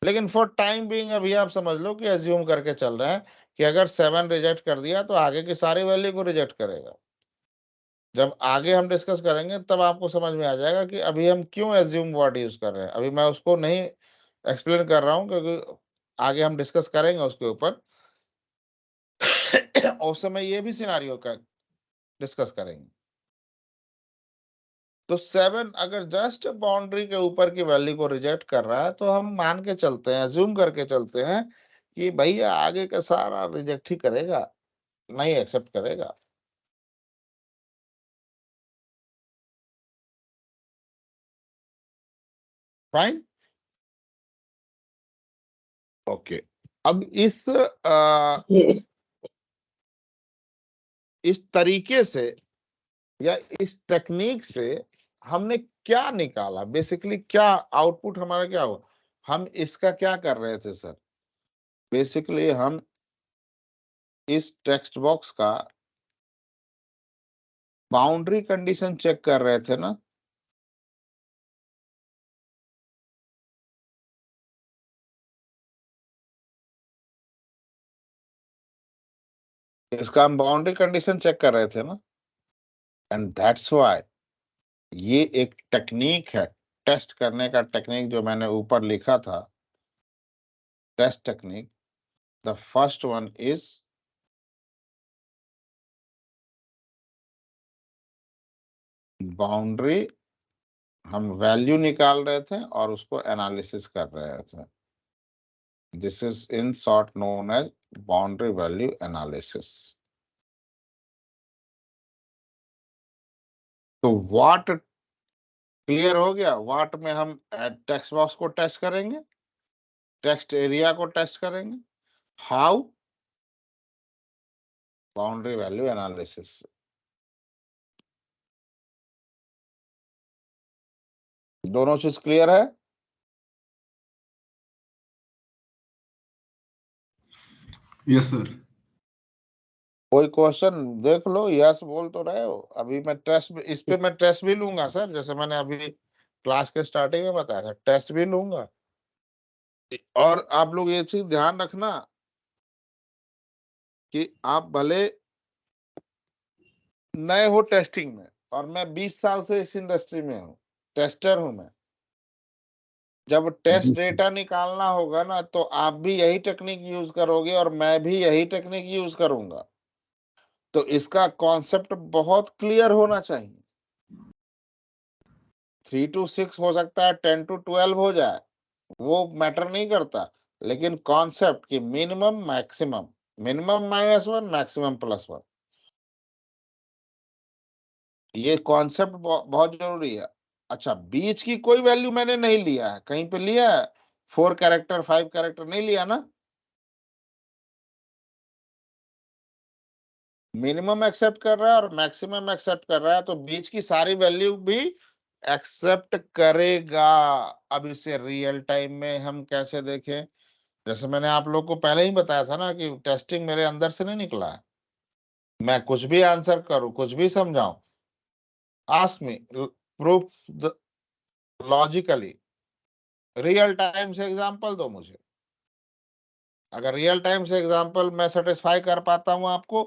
लेकिन फॉर टाइम बीइंग अभी आप समझ लो कि एज्यूम करके चल रहे हैं कि अगर 7 रिजेक्ट कर दिया तो आगे की सारी वैल्यू को रिजेक्ट करेगा। जब आगे हम डिस्कस करेंगे तब आपको समझ में आ जाएगा कि अभी हम क्यों एज्यूम वर्ड यूज कर रहे हैं। अभी मैं उसको नहीं एक्सप्लेन कर रहा हूँ क्योंकि आगे हम डिस्कस करेंगे उसके ऊपर। उस समय ये भी सिनारियो का डिस्कस करेंगे। तो 7 अगर जस्ट बाउंड्री के ऊपर की वैल्यू को रिजेक्ट कर रहा है तो हम मान के चलते हैं, एज्यूम करके चलते हैं कि भैया आगे का सारा रिजेक्ट ही करेगा, नहीं एक्सेप्ट करेगा। Fine, okay. अब इस तरीके से या इस टेक्निक से हमने क्या निकाला, बेसिकली क्या आउटपुट हमारा क्या हुआ। हम इसका क्या कर रहे थे सर, बेसिकली हम इस टेक्स्ट बॉक्स का बाउंड्री कंडीशन चेक कर रहे थे ना। इसका हम बाउंड्री कंडीशन चेक कर रहे थे ना। एंड दैट्स व्हाई ये एक टेक्निक है, टेस्ट करने का टेक्निक जो मैंने ऊपर लिखा था, test technique. The first one is boundary. हम वैल्यू निकाल रहे थे और उसको एनालिसिस कर रहे थे। This is in short known as boundary value analysis. तो व्हाट क्लियर हो गया। व्हाट में हम टेक्स्ट बॉक्स को टेस्ट करेंगे, टेक्स्ट एरिया को टेस्ट करेंगे। How, boundary value analysis. दोनों चीज क्लियर है। Yes sir. कोई क्वेश्चन देख लो, यस बोल तो रहे हो। अभी मैं टेस्ट, इस पे मैं टेस्ट भी लूंगा सर, जैसे मैंने अभी क्लास के स्टार्टिंग में बताया था, टेस्ट भी लूंगा। और आप लोग ये चीज ध्यान रखना कि आप भले नए हो टेस्टिंग में, और मैं 20 साल से इस इंडस्ट्री में हूँ, टेस्टर हूं मैं। जब टेस्ट डेटा निकालना होगा ना तो आप भी यही टेक्निक यूज करोगे और मैं भी यही टेक्निक यूज करूंगा। तो इसका कॉन्सेप्ट बहुत क्लियर होना चाहिए। 3 to 6 हो सकता है, 10 to 12 हो जाए, वो मैटर नहीं करता। लेकिन कॉन्सेप्ट की मिनिमम मैक्सिमम, मिनिमम -1 मैक्सिमम +1, ये कॉन्सेप्ट बहुत जरूरी है। अच्छा, बीच की कोई वैल्यू मैंने नहीं लिया है, कहीं पे लिया है 4 कैरेक्टर 5 कैरेक्टर नहीं लिया ना। मिनिमम एक्सेप्ट कर रहा है और मैक्सिमम एक्सेप्ट कर रहा है, तो बीच की सारी वैल्यू भी एक्सेप्ट करेगा। अब इसे रियल टाइम में हम कैसे देखें, जैसे मैंने आप लोग को पहले ही बताया था ना कि टेस्टिंग मेरे अंदर से नहीं निकला है। मैं कुछ भी आंसर करूं, कुछ भी समझाऊं, ask me, proof logically, real time से एग्जांपल दो मुझे। अगर रियल टाइम से एग्जांपल मैं सेटिस्फाई कर पाता हूं आपको,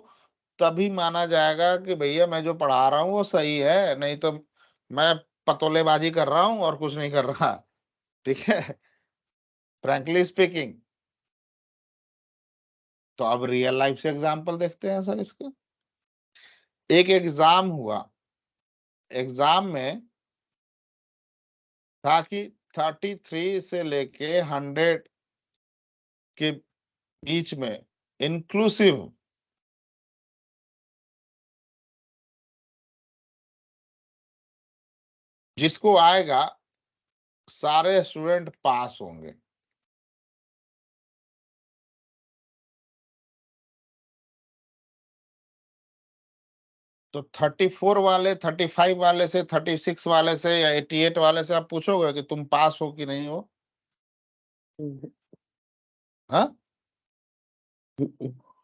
तभी माना जाएगा कि भैया मैं जो पढ़ा रहा हूँ वो सही है, नहीं तो मैं पतोलेबाजी कर रहा हूँ और कुछ नहीं कर रहा। ठीक है, फ्रैंकली स्पीकिंग। तो अब रियल लाइफ से एग्जांपल देखते हैं सर इसके। एक एग्जाम हुआ, एग्जाम में था कि 33 से लेके 100 के बीच में इंक्लूसिव जिसको आएगा सारे स्टूडेंट पास होंगे। तो 34 वाले 35 वाले से 36 वाले से या 88 वाले से आप पूछोगे कि तुम पास हो कि नहीं हो? हाँ,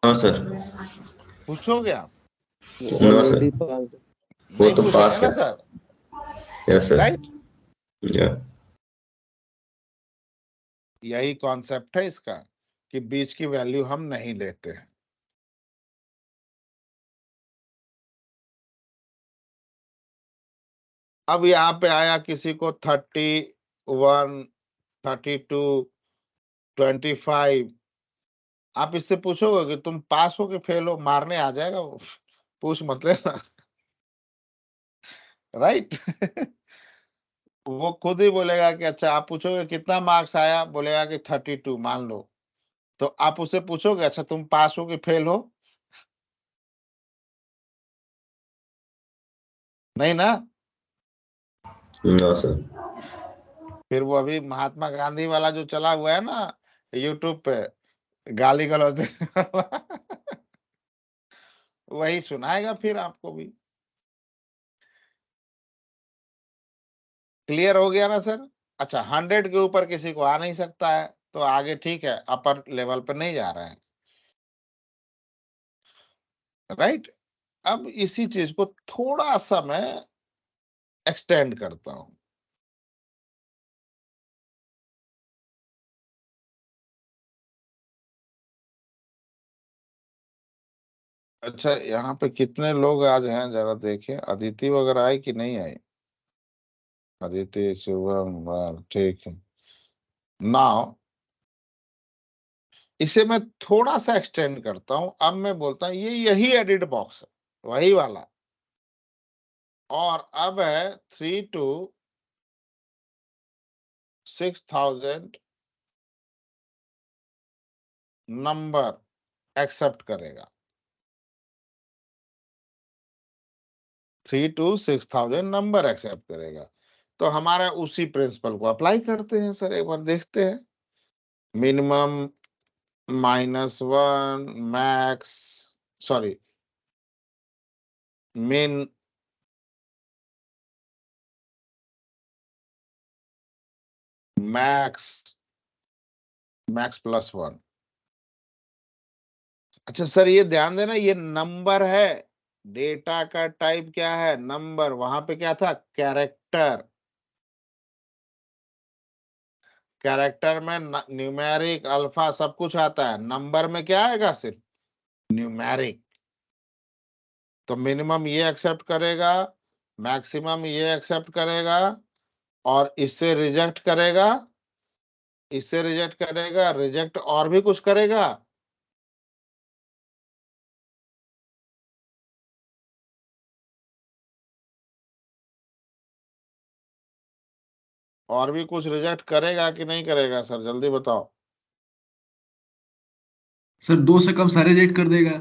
हाँ सर, पूछोगे आप? नो सर, वो नहीं तो पूछोगे पास ना है। Sir, yes sir, right? या यही कॉन्सेप्ट है इसका कि बीच की वैल्यू हम नहीं लेते हैं। अब यहाँ पे आया किसी को 31, 32, 25, आप इससे पूछोगे कि तुम पास हो कि फेल हो? मारने आ जाएगा वो, पूछ मत लेना, राइट? वो खुद ही बोलेगा कि अच्छा, आप पूछोगे कितना मार्क्स आया, बोलेगा कि 32 मान लो, तो आप उससे पूछोगे अच्छा तुम पास हो कि फेल हो? नहीं ना। नो सर, फिर वो अभी महात्मा गांधी वाला जो चला हुआ है ना यूट्यूब पे, गाली गलौज देने वाला, वही सुनाएगा फिर आपको भी। क्लियर हो गया ना सर? अच्छा, 100 के ऊपर किसी को आ नहीं सकता है तो आगे ठीक है, अपर लेवल पर नहीं जा रहे हैं, राइट? अब इसी चीज को थोड़ा सा मैं एक्सटेंड करता हूं। अच्छा, यहाँ पे कितने लोग आज हैं जरा देखें, अदिति वगैरह आई कि नहीं आई? अदिति, शुभम, ठीक है। नाउ इसे मैं थोड़ा सा एक्सटेंड करता हूं। अब मैं बोलता हूं ये यही एडिट बॉक्स है, वही वाला, और अब है 3 to 6000 नंबर एक्सेप्ट करेगा। 3 to 6000 नंबर एक्सेप्ट करेगा। तो हमारा उसी प्रिंसिपल को अप्लाई करते हैं सर, एक बार देखते हैं। Minimum -1 max, sorry, min max, max +1। अच्छा सर, ये ध्यान देना, ये नंबर है, डेटा का टाइप क्या है? नंबर। वहां पे क्या था? कैरेक्टर। कैरेक्टर में न्यूमेरिक, अल्फा सब कुछ आता है, नंबर में क्या आएगा? सिर्फ न्यूमेरिक। तो मिनिमम ये एक्सेप्ट करेगा, मैक्सिमम ये एक्सेप्ट करेगा, और इससे रिजेक्ट करेगा, इससे रिजेक्ट करेगा, रिजेक्ट और भी कुछ करेगा। और भी कुछ रिजेक्ट करेगा कि नहीं करेगा सर, जल्दी बताओ। सर 2 से कम सारे रिजेक्ट कर देगा।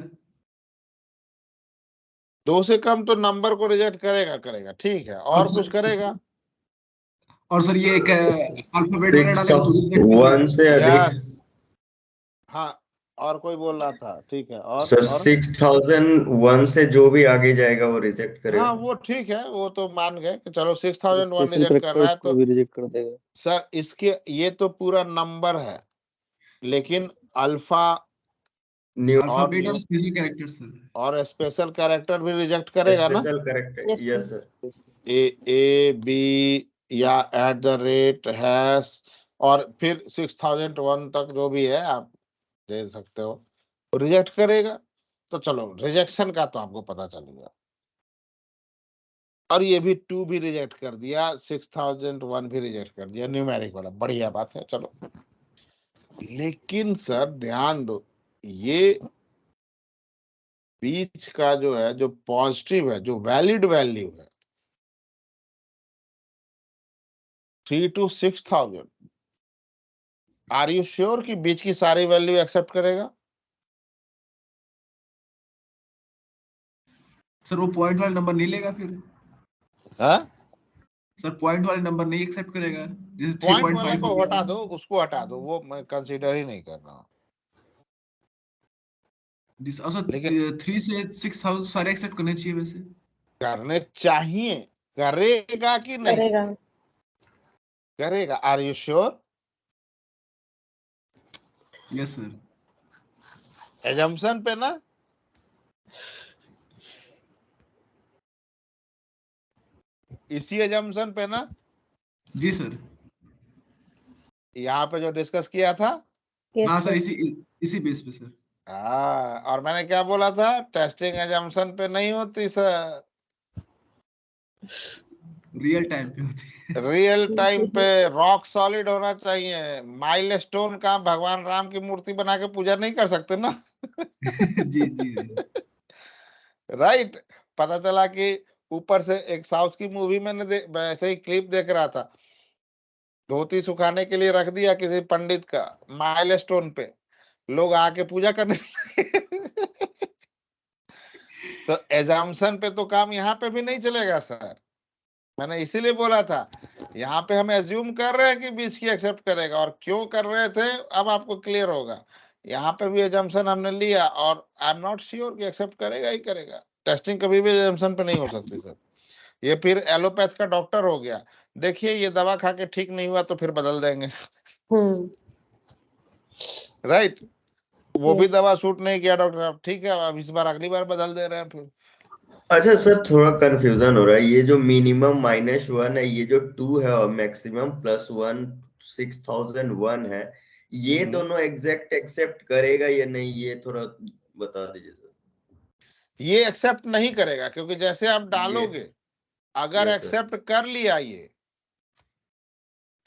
2 से कम तो नंबर को रिजेक्ट करेगा, करेगा, ठीक है, और और कुछ करेगा? सर ये एक अल्फाबेट वगैरह 6 डालेगा तो रिजेक्ट कर 1 देगा। से अधिक। यस, हाँ, और कोई बोल रहा था, ठीक है, सर और 6001 से जो भी आगे जाएगा वो रिजेक्ट हाँ, करेगा। वो ठीक है, वो तो मान गए कि चलो 6001 स्पेशल रिजेक्ट कर रहा है, करेक्टर्स को तो भी रिजेक्ट कर देगा। सर इसके ये तो पूरा नंबर है, लेकिन अल्फा न्यू और अल्फाबेट और स्पेशल कैरेक्टर सर। और स्पेशल कैरेक्टर भी रिजेक्ट करेगा ना? Special character, yes sir. A b या @, और फिर 6001 तक जो भी है आप दे सकते हो, रिजेक्ट करेगा। तो चलो, रिजेक्शन का तो आपको पता चल गया, और ये भी 2 भी रिजेक्ट कर दिया, 6001 भी रिजेक्ट कर दिया, न्यूमेरिक वाला, बढ़िया बात है, चलो। लेकिन सर ध्यान दो, ये बीच का जो है, जो पॉजिटिव है, जो वैलिड वैल्यू है, 3 to 6000, आर यू श्योर कि बीच की सारी वैल्यू एक्सेप्ट करेगा? सर वो पॉइंट वाले नंबर नहीं लेगा फिर। हाँ, सर पॉइंट वाले नंबर नहीं एक्सेप्ट करेगा, जैसे पॉइंट वाला 3.5 हो को हटा गया। दो, उसको हटा दो, वो मैं कंसीडर ही नहीं कर रहा हूँ। और सर लेकिन 3 से 6000 सारे एक्सेप्ट करने चाहिए वैसे। करने चाहिए, करेगा कि नहीं करेगा। करेगा? Are you sure? Yes sir. Assumption पे ना, इसी एजम्पशन पे ना, जी सर। यहाँ पे जो डिस्कस किया था। यस हाँ सर, सर। इसी बेस पे सर। हाँ, और मैंने क्या बोला था? टेस्टिंग एजम्पशन पे नहीं होती सर, रियल टाइम पे होती रियल टाइम पे रॉक सॉलिड होना चाहिए। माइलस्टोन का भगवान राम की मूर्ति बना के पूजा नहीं कर सकते ना। है। जी जी राइट। पता चला कि ऊपर से एक साउथ की मूवी मैंने वैसे ही क्लिप देख रहा था, धोती सुखाने के लिए रख दिया किसी पंडित का माइलस्टोन पे, लोग आके पूजा करने लगे। तो एजम्पशन पे तो काम यहाँ पे भी नहीं चलेगा सर। मैंने इसीलिए बोला था, यहाँ पे हम एज्यूम कर रहे हैं कि बीच की एक्सेप्ट करेगा, और क्यों कर रहे थे अब आपको क्लियर होगा। यहाँ पे भी एजम्पशन हमने लिया, और आई एम नॉट श्योर कि एक्सेप्ट करेगा ही करेगा। टेस्टिंग कभी भी एजम्पशन पे नहीं हो सकती सर। ये फिर एलोपैथ का डॉक्टर हो गया, देखिए ये दवा खा के ठीक नहीं हुआ तो फिर बदल देंगे। राइट। वो भी Yes. दवा सूट नहीं किया डॉक्टर साहब, ठीक है अब इस बार अगली बार बदल दे रहे हैं फिर। अच्छा सर, थोड़ा कंफ्यूजन हो रहा है। ये जो मिनिमम -1 है, ये जो 2 है, और मैक्सिमम +1 6001 है, ये दोनों एग्जैक्ट एक्सेप्ट करेगा या नहीं, ये थोड़ा बता दीजिए सर। ये एक्सेप्ट नहीं करेगा, क्योंकि जैसे आप ये डालोगे, अगर यस सर। एक्सेप्ट कर लिया ये,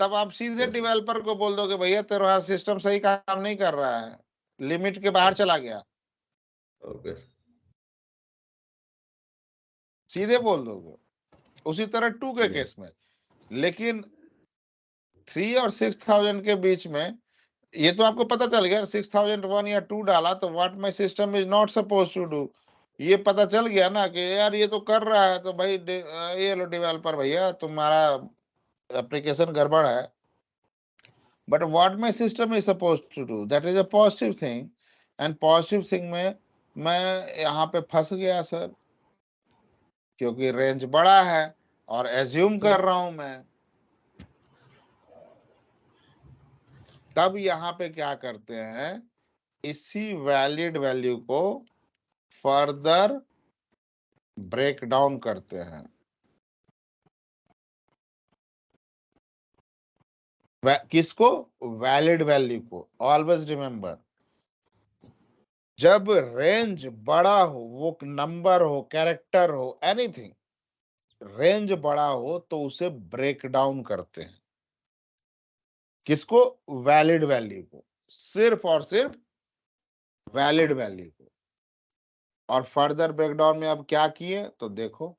तब आप सीधे यस डेवलपर को बोल दोगे भैया तेरा सिस्टम सही काम नहीं कर रहा है, लिमिट के बाहर चला गया, ओके। सीधे बोल दोगे। उसी तरह 2 के केस में। लेकिन 3 और 6000 के बीच में ये तो आपको पता चल गया, 6001 या 2 डाला तो what my system is not suppose to do, ये पता चल गया ना कि यार ये तो कर रहा है, तो भाई ये लो डेवलपर भैया तुम्हारा एप्लीकेशन गड़बड़ है। But what my system is suppose to do, that is a positive thing, and positive thing में मैं यहाँ पे फंस गया सर, क्योंकि रेंज बड़ा है और एज्यूम कर रहा हूं मैं। तब यहाँ पे क्या करते हैं, इसी वैलिड वैल्यू को फर्दर ब्रेक डाउन करते हैं। किसको? वैलिड वैल्यू को। ऑलवेज रिमेंबर, जब रेंज बड़ा हो, वो नंबर हो, कैरेक्टर हो, एनीथिंग, रेंज बड़ा हो तो उसे ब्रेक डाउन करते हैं। किसको? वैलिड वैल्यू को, सिर्फ और सिर्फ वैलिड वैल्यू को। और फर्दर ब्रेकडाउन में अब क्या किए तो देखो,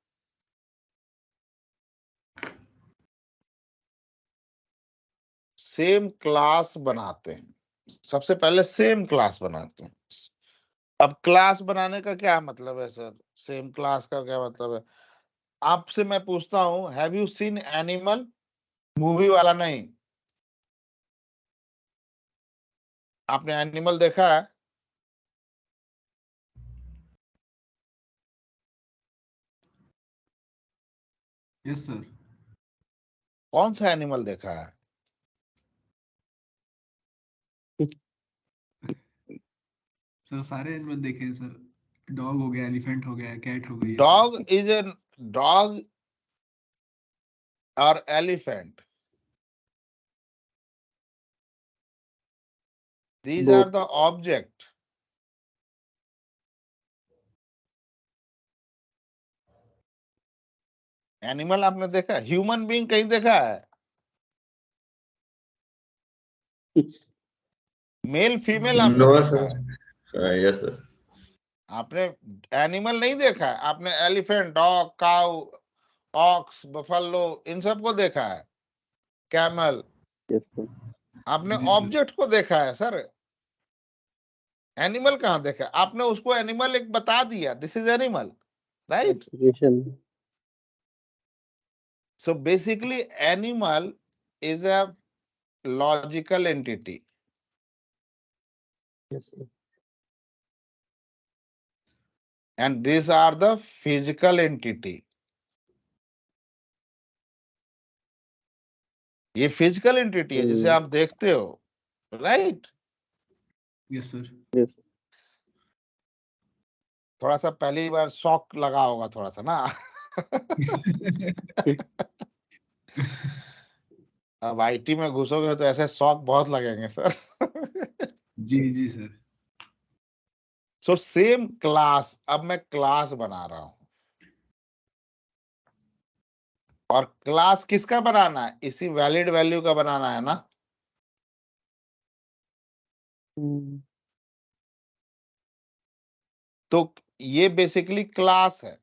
सेम क्लास बनाते हैं। सबसे पहले सेम क्लास बनाते हैं। अब क्लास बनाने का क्या मतलब है सर? सेम क्लास का क्या मतलब है? आपसे मैं पूछता हूं, have you seen animal? Movie वाला नहीं, आपने एनिमल देखा है? Yes sir. कौन सा एनिमल देखा है? सर सारे एनिमल देखे हैं सर। डॉग हो गया, एलिफेंट हो गया, कैट हो गई, ये सब। डॉग इज ए डॉग और elephant, these are the object. Animal आपने देखा है? ह्यूमन बीइंग कहीं देखा है? मेल फीमेल आपने नो देखा सर। है? Yes sir. आपने एनिमल नहीं देखा है? आपने elephant, dog, cow, ox, buffalo, इन सबको देखा है? कैमल? आपने जी सर। ऑब्जेक्ट को देखा है सर, एनिमल कहाँ देखा है? आपने उसको एनिमल एक बता दिया, this is animal, right? So basically animal is a logical entity. and these are the physical entity. ये फिजिकल एंटिटी है जिसे आप देखते हो, राइट? Yes sir. यस थोड़ा सा पहली बार शॉक लगा होगा थोड़ा सा ना। अब आईटी में घुसोगे तो ऐसे शॉक बहुत लगेंगे सर। जी सर। सो सेम क्लास, अब मैं क्लास बना रहा हूं, और क्लास किसका बनाना है? इसी वैलिड वैल्यू का बनाना है ना। तो ये बेसिकली क्लास है।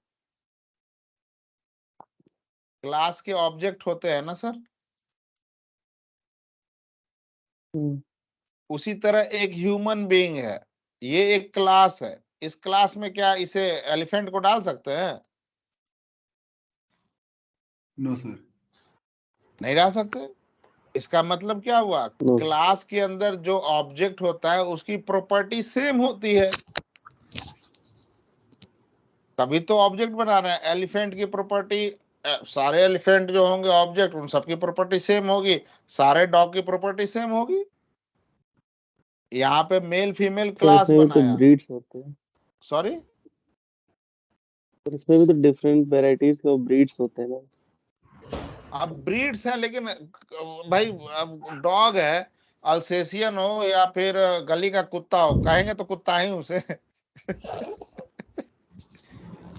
क्लास के ऑब्जेक्ट होते हैं ना सर। उसी तरह एक ह्यूमन बीइंग है, ये एक क्लास है। इस क्लास में क्या इसे एलिफेंट को डाल सकते हैं? No sir. नहीं डाल सकते। इसका मतलब क्या हुआ? No. क्लास के अंदर जो ऑब्जेक्ट होता है उसकी प्रॉपर्टी सेम होती है, तभी तो ऑब्जेक्ट बना रहे हैं। एलिफेंट की प्रॉपर्टी, सारे एलिफेंट जो होंगे ऑब्जेक्ट, उन सबकी प्रॉपर्टी सेम होगी। सारे डॉग की प्रॉपर्टी सेम होगी। यहाँ पे मेल फीमेल सर क्लास इसमें भी तो बनाया। ब्रीड्स होते हैं, सॉरी, और इसमें भी तो डिफरेंट वेराइटीज के ब्रीड्स होते हैं ना। अब ब्रीड्स हैं, लेकिन भाई अब डॉग है, अल्सेशियन हो या फिर गली का कुत्ता हो, कहेंगे तो कुत्ता ही उसे।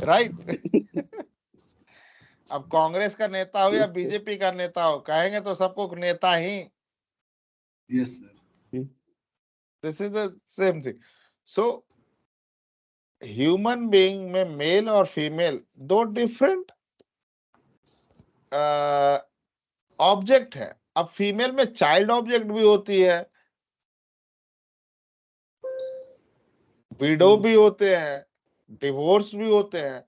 राइट। अब कांग्रेस का नेता हो या बीजेपी का नेता हो, कहेंगे तो सबको नेता ही। Yes sir. This is the same thing. So human being में मेल और फीमेल दो डिफरेंट ऑब्जेक्ट है। अब फीमेल में चाइल्ड ऑब्जेक्ट भी होती है, विडो भी होते हैं, डिवोर्स भी होते हैं।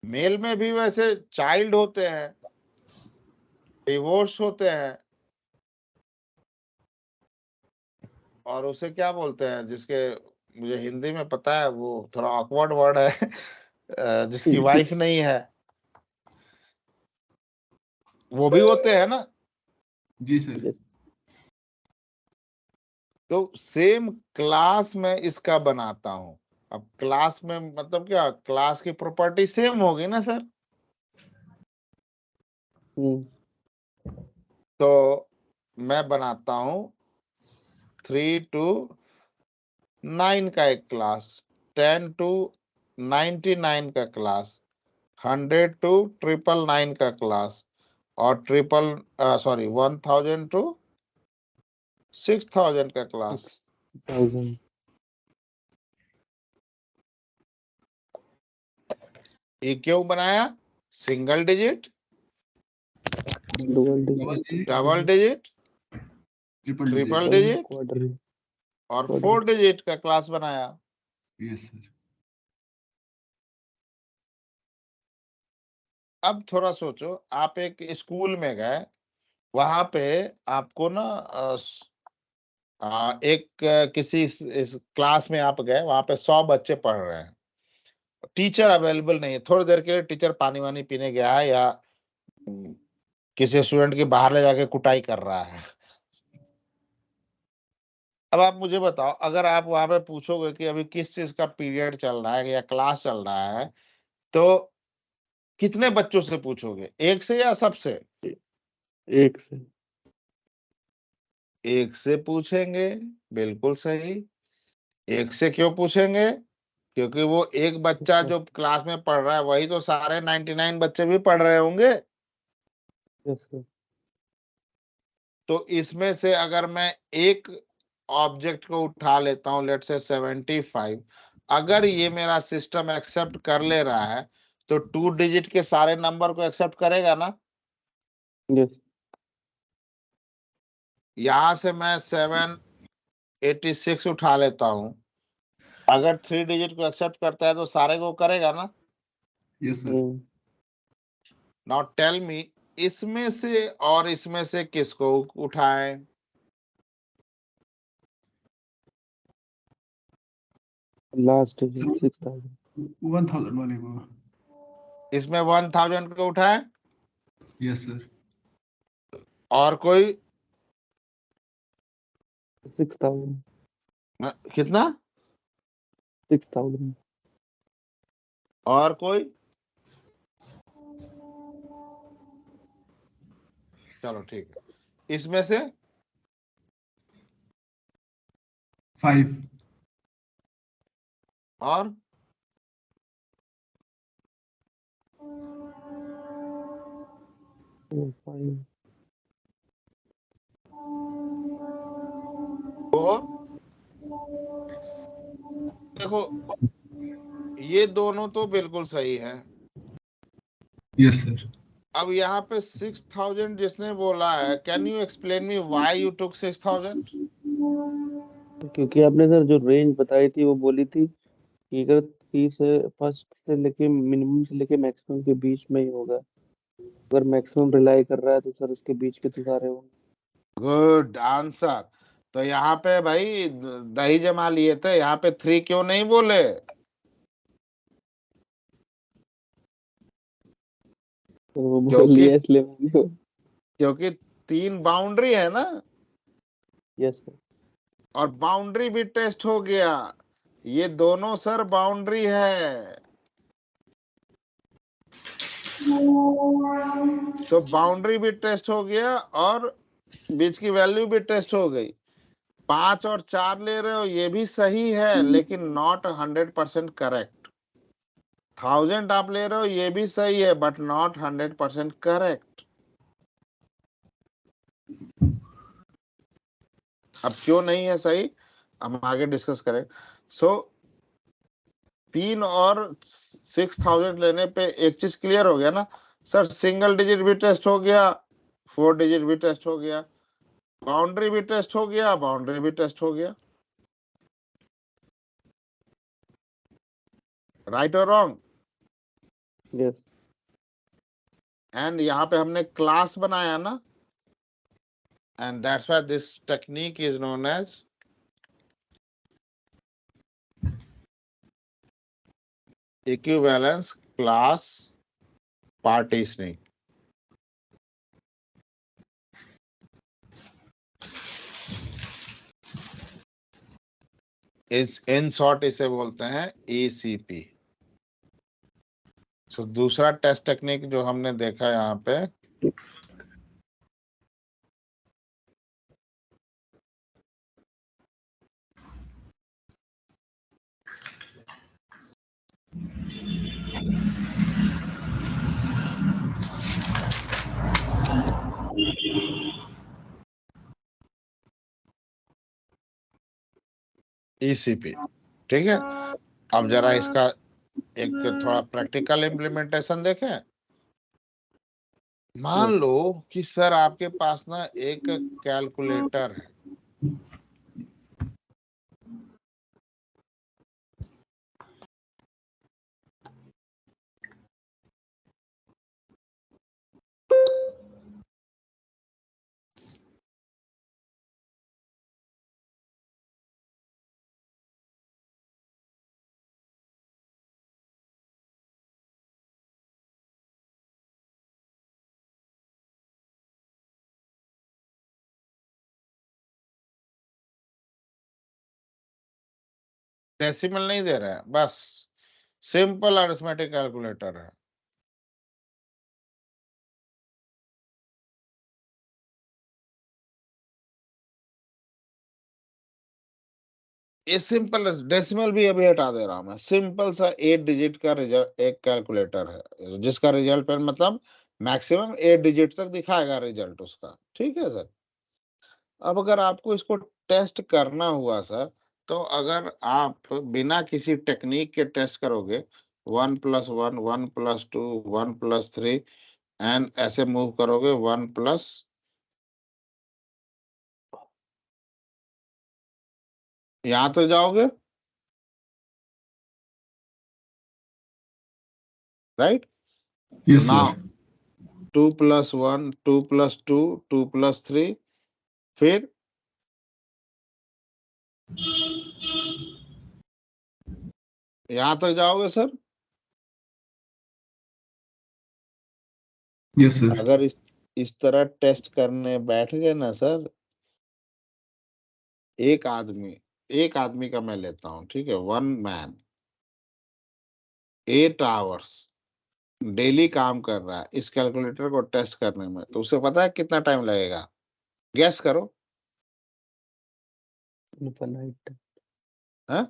मेल में भी वैसे चाइल्ड होते हैं, डिवोर्स होते हैं, और उसे क्या बोलते हैं जिसके, मुझे हिंदी में पता है, वो थोड़ा ऑकवर्ड वर्ड है, जिसकी वाइफ नहीं है, वो भी होते हैं ना। जी सर। तो सेम क्लास में इसका बनाता हूं। अब क्लास में मतलब क्या, क्लास की प्रॉपर्टी सेम होगी ना सर। तो मैं बनाता हूं 3 to 9 का एक क्लास, 10 to 99 का क्लास, 100 to 999 का क्लास, और 1000 to 6000 का क्लास। 6,000 ये क्यों बनाया? Single digit, double digit, double digit, triple digit quadri और Quadri. 4 डिजिट का क्लास बनाया। Yes sir. अब थोड़ा सोचो, आप एक स्कूल में गए, वहां पे आपको ना किसी इस क्लास में आप गए, वहां पे 100 बच्चे पढ़ रहे हैं, टीचर अवेलेबल नहीं है, थोड़ी देर के लिए टीचर पानी वानी पीने गया है, या किसी स्टूडेंट के बाहर ले जाके कुटाई कर रहा है। अब आप मुझे बताओ, अगर आप वहां पे पूछोगे कि अभी किस चीज का पीरियड चल रहा है या क्लास चल रहा है, तो कितने बच्चों से पूछोगे? एक से या सबसे? एक से। एक से पूछेंगे, बिल्कुल सही। एक से क्यों पूछेंगे? क्योंकि वो एक बच्चा जो क्लास में पढ़ रहा है, वही तो सारे 99 बच्चे भी पढ़ रहे होंगे। Yes sir. तो इसमें से अगर मैं एक ऑब्जेक्ट को उठा लेता हूं, लेट्स से 75, अगर ये मेरा सिस्टम एक्सेप्ट कर ले रहा है, तो 2 डिजिट के सारे नंबर को एक्सेप्ट करेगा ना। यस यहां से मैं 786 उठा लेता हूं, अगर 3 डिजिट को एक्सेप्ट करता है तो सारे को करेगा ना। Yes sir. Now tell me, इसमें से और इसमें से किसको उठाएं? Last sir 6000। 1000 वाले को। इसमें 1000 को उठाए, यस सर। और कोई 6000। कितना, 6000। और कोई, चलो ठीक है, इसमें से 5। और फोर। देखो ये दोनों तो बिल्कुल सही है। Yes sir. अब यहाँ पे 6000 जिसने बोला है, can you explain me why you took 6000? क्योंकि आपने सर जो रेंज बताई थी वो बोली थी कि अगर 30 से फर्स्ट से लेके मिनिमम से लेके मैक्सिमम के बीच में ही होगा। अगर मैक्सिमम रिलाई कर रहा है तो सर उसके बीच के तो सारे होंगे। Good answer. तो यहाँ पे भाई दही जमा लिए थे, यहाँ पे 3 क्यों नहीं बोले? तो वो बोल क्योंकि लिया इसलिए मैंने। क्योंकि 3 बाउंड्री है ना, यस सर। और बाउंड्री भी टेस्ट हो गया। ये दोनों सर बाउंड्री है, तो बाउंड्री भी टेस्ट हो गया और बीच की वैल्यू भी टेस्ट हो गई। 5 और 4 ले रहे हो, ये भी सही है लेकिन नॉट 100% करेक्ट। 1000 आप ले रहे हो, ये भी सही है बट नॉट 100% करेक्ट। अब क्यों नहीं है सही, हम आगे डिस्कस करें। सो 3 और 6000 लेने पे एक चीज क्लियर हो गया ना सर, सिंगल डिजिट भी टेस्ट हो गया, 4 डिजिट भी टेस्ट हो गया, बाउंड्री भी टेस्ट हो गया, बाउंड्री भी टेस्ट हो गया। राइट और रॉन्ग? यस। एंड यहाँ पे हमने क्लास बनाया ना, and that's why this technique is known as equivalence class partitioning. इस इन शॉर्ट इसे बोलते हैं ECP। सो दूसरा टेस्ट टेक्निक जो हमने देखा यहाँ पे, ECP, ठीक है। अब जरा इसका एक थोड़ा प्रैक्टिकल इम्प्लीमेंटेशन देखें। मान लो कि सर आपके पास ना एक कैलकुलेटर है, डेसिमल नहीं दे रहा है, बस सिंपल अरिथमेटिक कैलकुलेटर है। ये सिंपल डेसिमल भी अभी हटा दे रहा हूं मैं, सिंपल सा 8 डिजिट का रिजल्ट एक कैलकुलेटर है जिसका रिजल्ट पर मतलब मैक्सिमम 8 डिजिट तक दिखाएगा रिजल्ट उसका, ठीक है सर। अब अगर आपको इसको टेस्ट करना हुआ सर, तो अगर आप बिना किसी टेक्निक के टेस्ट करोगे 1 + 1 1 + 2 1 + 3 एंड ऐसे मूव करोगे 1 प्लस, यहां तो जाओगे, राइट? Yes now sir. 2 + 1 2 + 2 2 + 3, फिर यहां तक जाओगे सर? Yes sir. अगर इस तरह टेस्ट करने बैठ गए ना सर, एक आदमी का मैं लेता हूं, ठीक है, 1 मैन 8 आवर्स डेली काम कर रहा है इस कैलकुलेटर को टेस्ट करने में, तो उसे पता है कितना टाइम लगेगा? गैस करो। इनफाइनाइट हाँ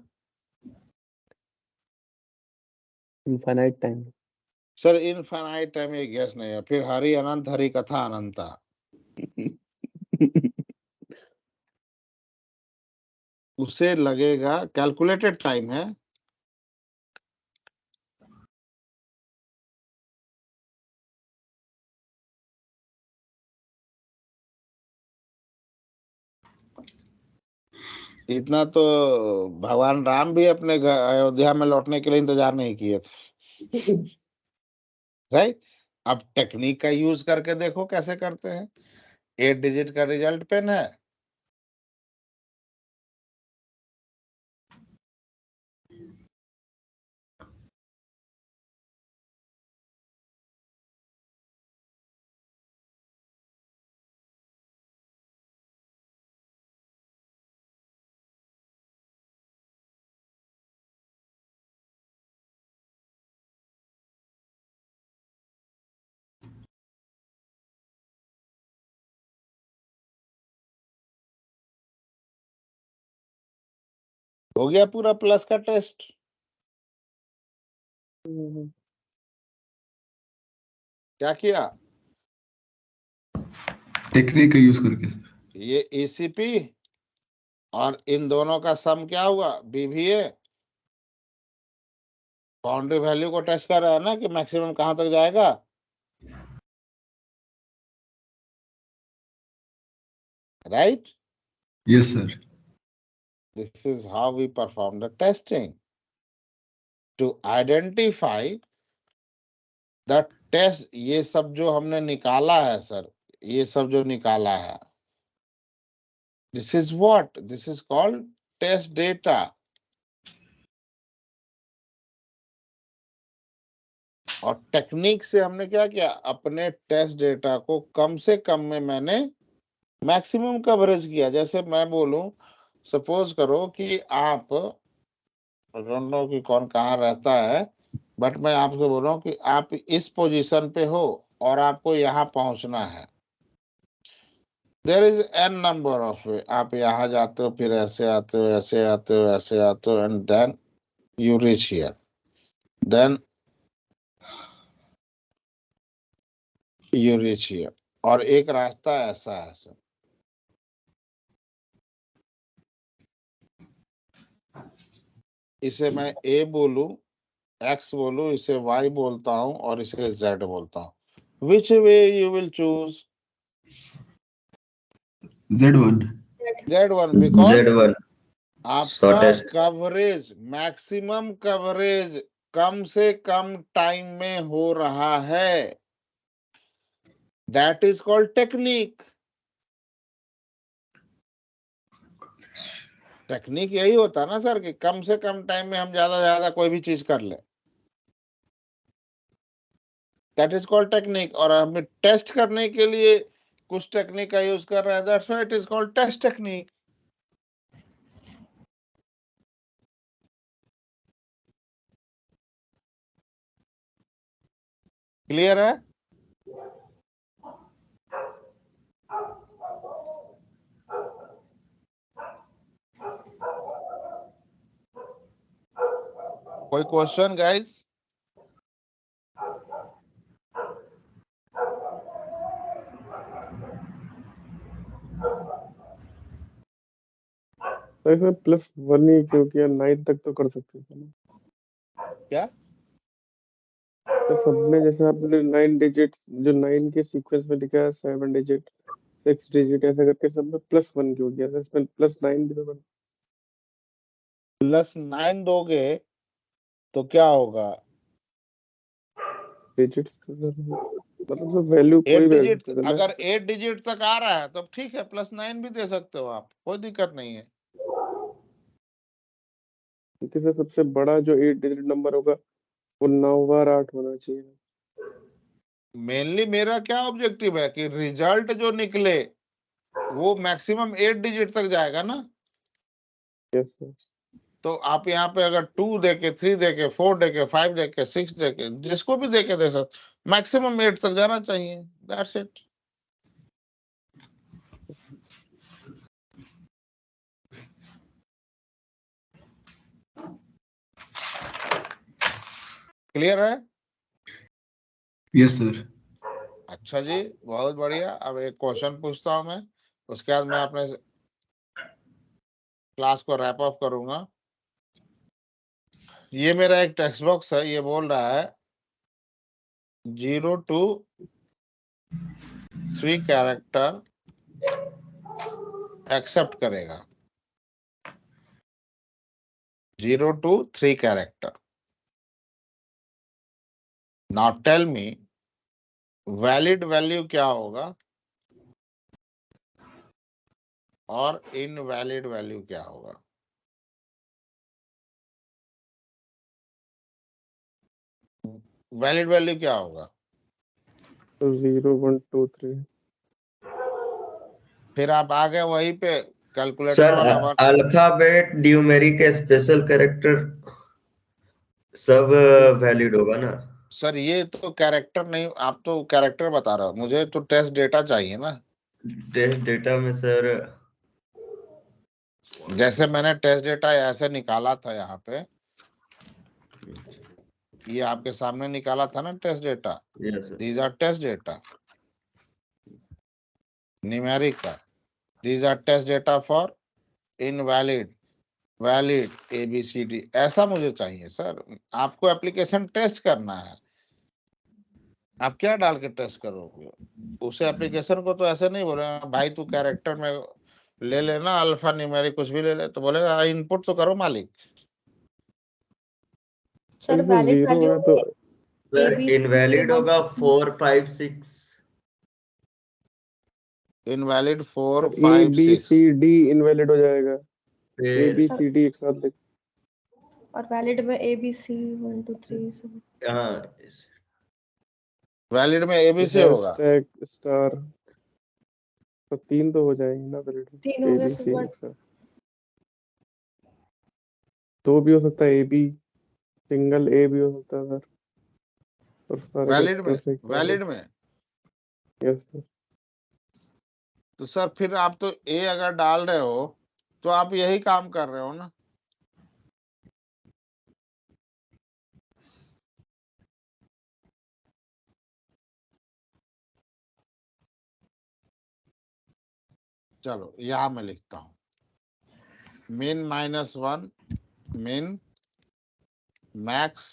infinite time. Sir, infinite time, ये गैस नहीं है, फिर हरि अनंत हरि कथा अनंता। उसे लगेगा, कैलकुलेटेड टाइम है, इतना तो भगवान राम भी अपने अयोध्या में लौटने के लिए इंतजार नहीं किए थे, राइट? अब टेक्निक का यूज करके देखो कैसे करते हैं। 8 डिजिट का रिजल्ट पेन है, हो गया पूरा प्लस का टेस्ट। क्या किया? टेक्निक का यूज करके सर। ये एसीपी और इन दोनों का सम क्या हुआ? बीवीए। बाउंड्री वैल्यू को टेस्ट कर रहा है ना कि मैक्सिमम कहां तक जाएगा। Right? Yes sir. This is how we perform the testing to identify the test. ये सब जो हमने निकाला है सर, ये सब जो निकाला है, this is what, this is called test data. और टेक्निक से हमने क्या किया? अपने टेस्ट डेटा को कम से कम में मैंने मैक्सिमम कवरेज किया। जैसे मैं बोलूं, सपोज करो कि आप, डोंट नो कि कौन कहाँ रहता है, बट मैं आपसे बोल रहा हूँ कि आप इस पोजीशन पे हो और आपको यहाँ पहुंचना है। There is an number of वे। आप यहाँ जाते हो, फिर ऐसे आते हो, ऐसे आते हो, ऐसे आते हो, and then you reach here, then you reach here. और एक रास्ता ऐसा है सर, इसे मैं ए बोलूं, एक्स बोलूं, इसे वाई बोलता हूं और इसे जेड बोलता हूं। Which way you will choose? Z1। Z1, because Z1 आपका शॉर्टेस्ट। कवरेज, मैक्सिमम कवरेज कम से कम टाइम में हो रहा है। That is called technique. Technique यही होता है ना सर कि कम से कम टाइम में हम ज्यादा से ज्यादा कोई भी चीज कर ले। That is called technique. और हमें टेस्ट करने के लिए कुछ टेक्निक का यूज कर रहे हैं, that's why it is called test technique. Clear है? कोई क्वेश्चन गाइस? तो इसमें +1 ही क्यों किया? 9 तक तो कर सकते थे ना। क्या? तो सब में जैसे आपने 9 डिजिट, जो 9 के सीक्वेंस में लिखा है, 7 डिजिट 6 डिजिट, ऐसा करके सब में +1 क्यों किया था? इसमें +9 भी तो +9 दोगे तो क्या होगा? डिजिट्स, मतलब तो वैल्यू, 8 कोई वैल्यू डिजिट, दे देना। अगर 8 डिजिट तक आ रहा है तो ठीक है, +9 भी दे सकते हो आप, कोई दिक्कत नहीं है। क्योंकि सर सबसे बड़ा जो 8 डिजिट नंबर होगा वो 9 बार 8 होना चाहिए। मेनली मेरा क्या ऑब्जेक्टिव है कि रिजल्ट जो निकले वो मैक्सिमम 8 डिजिट तक जाएगा ना। Yes sir. तो आप यहाँ पे अगर 2 देके, 3 देके, 4 देके, 5 देके, 6 देके, जिसको भी देके दे सकते, मैक्सिमम 8 तक जाना चाहिए। That's it. क्लियर है? Yes sir. अच्छा जी, बहुत बढ़िया। अब एक क्वेश्चन पूछता हूं मैं, उसके बाद मैं अपने क्लास को रैप अप करूंगा। ये मेरा एक टेक्स्ट बॉक्स है, ये बोल रहा है 0 to 3 कैरेक्टर एक्सेप्ट करेगा। 0 to 3 character. Now tell me valid value क्या होगा और इनवैलिड वैल्यू क्या होगा। वैलिड वैल्यू क्या होगा? 0 1 2 3। फिर आप आ गए वहीं पे कैलकुलेटर सर वाला work. Alphabet numeric special character सब वैलिड होगा ना? सर ये तो कैरेक्टर नहीं, आप तो कैरेक्टर बता रहे हो, मुझे तो टेस्ट डेटा चाहिए ना। टेस्ट डेटा में सर जैसे मैंने टेस्ट डेटा ऐसे निकाला था यहाँ पे, ये आपके सामने निकाला था ना test data. Yes sir. These are test data numeric का। These are test data for invalid, valid, ABCD। ऐसा मुझे चाहिए सर। आपको एप्लीकेशन टेस्ट करना है, आप क्या डाल के टेस्ट करोगे उसे? एप्लीकेशन को तो ऐसे नहीं बोलेगा भाई तू कैरेक्टर में ले लेना, अल्फा न्यूमेरिक कुछ भी ले ले, तो बोलेगा इनपुट तो करो मालिक। सर सर वैलिड 0 वैल्यू है तो सर ABC इनवैलिड होगा 4 5 6। इनवैलिड 4 ए 5 बी 6। सी डी इनवैलिड हो जाएगा। ए फिर बी सी डी एक साथ लिख। और वैलिड में ABC 1 2 3 सब। हाँ वैलिड में ABC होगा। हैशटैग स्टार तो 3 तो हो जाएंगे ना वैलिड में। 3 हो ए गया बी फिर सी what? एक साथ। 2 भी हो सकता है, ए बी सिंगल ए भी हो सकता है सर। और सारे वैलिड में, कैरेक्टर्स एक साथ। वैलिड में। Yes sir. तो सर फिर आप तो A अगर डाल रहे हो तो आप यही काम कर रहे हो ना। चलो यहां मैं लिखता हूं min -1 min max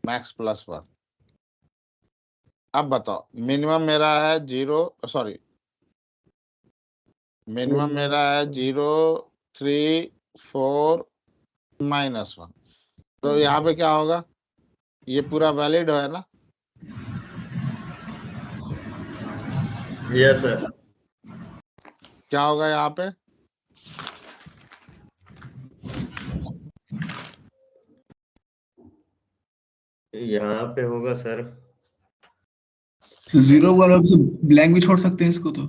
max +1। अब बताओ मिनिमम मेरा है 0, सॉरी मिनिमम मेरा है 0 3 4 -1। तो यहाँ पे क्या होगा? ये पूरा वैलिड है ना। Yes sir. क्या होगा यहाँ पे? यहाँ पे होगा सर 0 वाला ब्लैंक भी छोड़ सकते हैं इसको तो।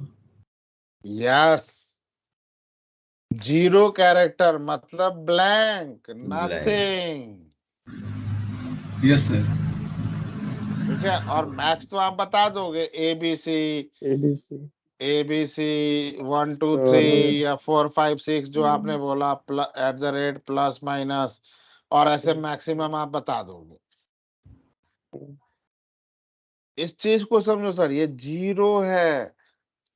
यस, 0 कैरेक्टर मतलब ब्लैंक, नथिंग। Yes sir. ठीक है। और मैक्स तो आप बता दोगे ABC ए बी सी 1 2 हाँ, 3 हाँ। या 4 5 6 जो आपने बोला @ प्लस माइनस, और ऐसे मैक्सिमम आप बता दोगे। इस चीज को समझो सर, ये 0 है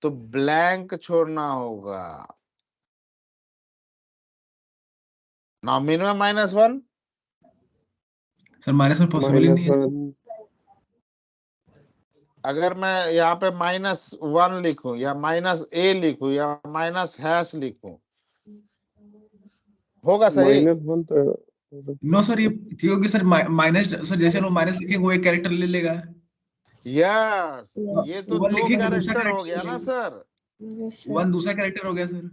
तो ब्लैंक छोड़ना होगा ना। मिनिमम -1। सर माइनस में पॉसिबल ही नहीं है सर। -1 अगर मैं यहाँ पे -1 लिखूं या -A लिखूं या -# लिखूं, होगा सही? -1 तो हो सकता नो सर, ये क्योंकि सर माइनस, सर जैसे लोग माइनस लिखेंगे वो एक कैरेक्टर ले लेगा। यस, ये तो वन 2 लिखेंगे दूसरा कैरेक्टर हो कैरेक्टर गया ले ना लेगा। सर। Yes, sir. 1 दूसरा कैरेक्टर हो गया सर।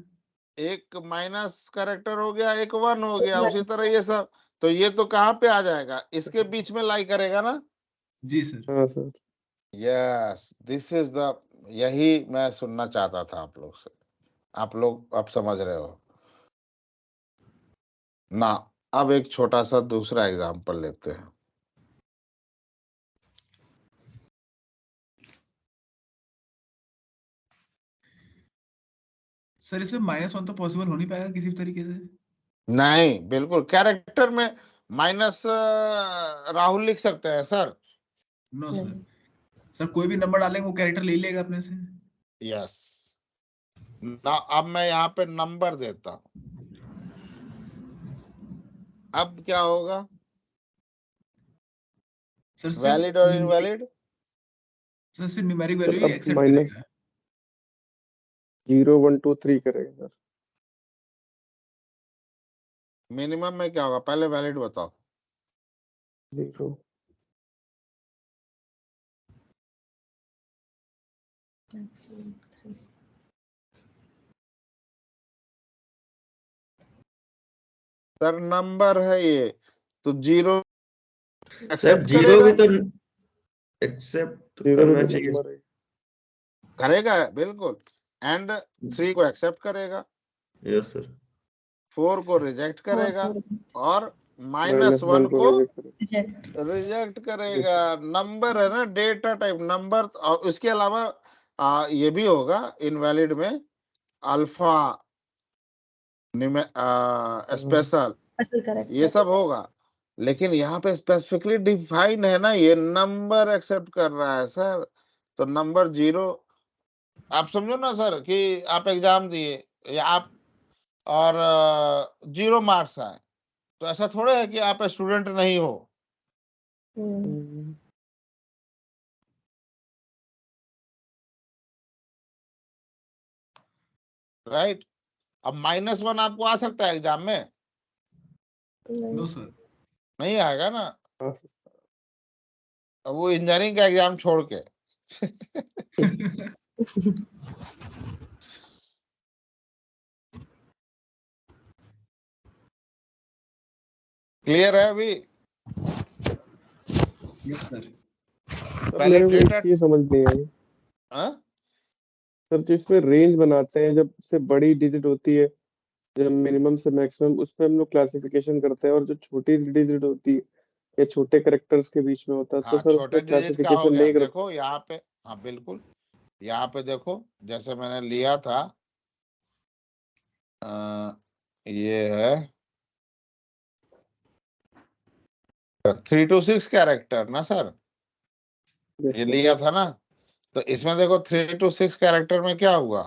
एक माइनस कैरेक्टर हो गया, एक 1 हो गया, उसी तरह ये सब। तो ये तो कहाँ पे आ जाएगा, इसके बीच में लाई करेगा ना। जी सर। हाँ sir. Yes, this is the, यही मैं सुनना चाहता था आप लोग से। आप लोग अब समझ रहे हो ना। अब एक छोटा सा दूसरा एग्जांपल लेते हैं। सर इसमें -1 तो पॉसिबल हो नहीं पाएगा किसी भी तरीके से। नहीं, बिल्कुल कैरेक्टर में माइनस राहुल लिख सकते हैं सर। No sir. सर कोई भी नंबर डालेंगे वो कैरेक्टर ले लेगा अपने से। यस ना, अब मैं यहाँ पे नंबर देता हूँ। अब क्या होगा, सर सिर्फ वैलिड और न्यूमेरिक, इनवैलिड। सर सिर्फ न्यूमेरिक वैल्यू सर ही अब एक्सेप्ट माइनस करेगा। 0 1 2 3 करेगा सर। मिनिमम में क्या होगा, पहले वैलिड बताओ। 0 maximum 3. सर नंबर है ये, तो 0 सर एक्सेप्ट 0 करेगा। भी तो एक्सेप्ट 0 करना भी तो चाहिए। नंबर है। करेगा बिल्कुल। एंड 3 को एक्सेप्ट करेगा, यस सर। 4 को रिजेक्ट करेगा, और -1 -1 को को रिजेक्ट करेगा। Reject. रिजेक्ट करेगा। नंबर है ना, डेटा टाइप नंबर। और इसके अलावा ये भी होगा इनवैलिड में, अल्फा, स्पेशल, Special character. ये सब होगा। लेकिन यहाँ पे स्पेसिफिकली डिफाइन है ना, ये नंबर एक्सेप्ट कर रहा है सर। तो नंबर 0, आप समझो ना सर कि आप एग्जाम दिए या आप, और 0 मार्क्स आए, तो ऐसा थोड़ा है कि आप स्टूडेंट नहीं हो। Hmm. राइट। अब -1 आपको आ सकता है एग्जाम में, नो सर। नहीं आएगा ना। हाँ सर। अब वो इंजीनियरिंग का एग्जाम छोड़ के। क्लियर है अभी। Yes sir. सर पहले मेरे को एक डेटा, चीज समझ नहीं आई। हाँ सर जो इसमें रेंज बनाते हैं, जब से बड़ी डिजिट होती है, जब मिनिमम से मैक्सिमम, उसमें हम लोग क्लासिफिकेशन करते हैं, और जो छोटी डिजिट होती है या छोटे कैरेक्टर्स के बीच में होता है, तो हाँ, सर छोटे उसमें डिजिट का हो क्लासिफिकेशन गया, नहीं करते। देखो यहाँ पे। हाँ बिल्कुल, यहाँ पे देखो, जैसे मैंने लिया था, ये है 3 to 6 कैरेक्टर ना सर, यस ये सर। लिया था ना। तो इसमें देखो 3 to 6 कैरेक्टर में क्या हुआ,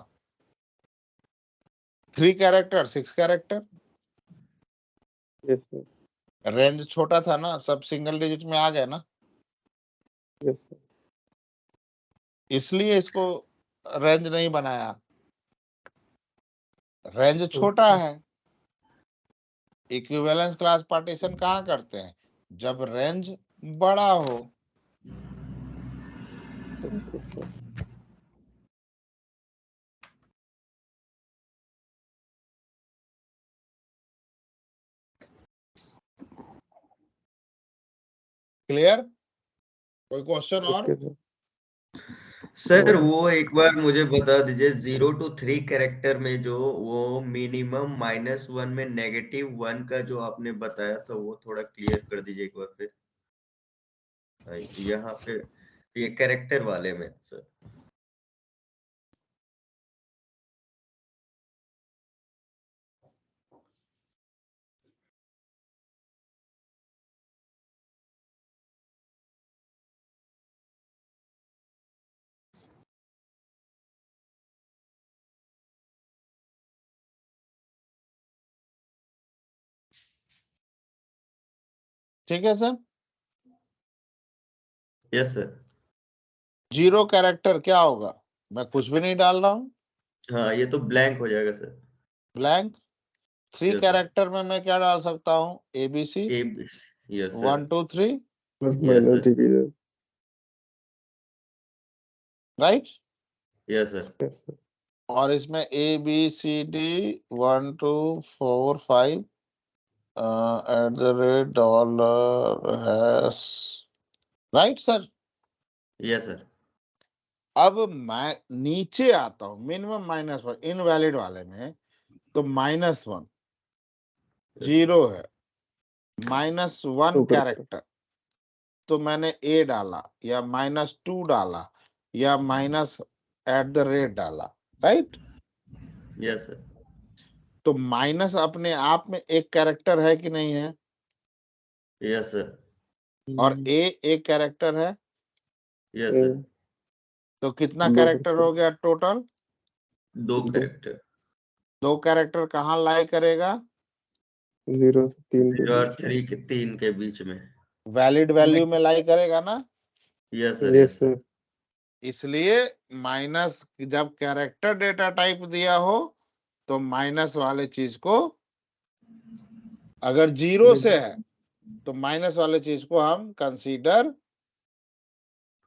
3 character 6 character. Yes sir. Range छोटा था ना, सब सिंगल डिजिट में आ गए ना, यस सर। इसलिए इसको रेंज नहीं बनाया। रेंज छोटा ओके। है। इक्विवेलेंस क्लास पार्टीशन कहाँ करते हैं, जब रेंज बड़ा हो। Okay sir. क्लियर, कोई क्वेश्चन और। Okay sir. सर और वो एक बार मुझे बता दीजिए, 0 to 3 कैरेक्टर में जो वो मिनिमम -1 में -1 का जो आपने बताया था, वो थोड़ा क्लियर कर दीजिए एक बार फिर। यहाँ पे ये कैरेक्टर वाले में सर। ठीक है सर। Yes sir. 0 कैरेक्टर क्या होगा, मैं कुछ भी नहीं डाल रहा हूँ, हाँ, ये तो ब्लैंक हो जाएगा sir. Blank. 3 yes sir. Character में मैं क्या डाल सकता हूँ, ABC, A, yes sir. 1 2 3, plus yes minus sir. Division. Right. Yes sir. Yes sir. और इसमें ABCD 1 2 4 5 $, hash, right sir. Yes sir. अब मैं नीचे आता हूं मिनिमम -1 इनवैलिड वाले में, तो -1 0 है, -1 2 कैरेक्टर, तो मैंने A डाला या -2 डाला या -@ डाला, राइट। Yes sir. तो माइनस अपने आप में एक कैरेक्टर है कि नहीं है, यस सर। और A एक कैरेक्टर है, यस सर। तो कितना 2 कैरेक्टर हो गया टोटल? 2 दो। कैरेक्टर। 2 कैरेक्टर कहाँ लाई करेगा? 0 से 3 के 0 और बीच में। 3 के 3 के बीच में। वैलिड वैल्यू में लाई करेगा ना। Yes sir. Yes yes sir. Sir. इसलिए माइनस जब कैरेक्टर डेटा टाइप दिया हो तो माइनस वाले चीज को, अगर 0 से है तो माइनस वाले चीज को हम कंसीडर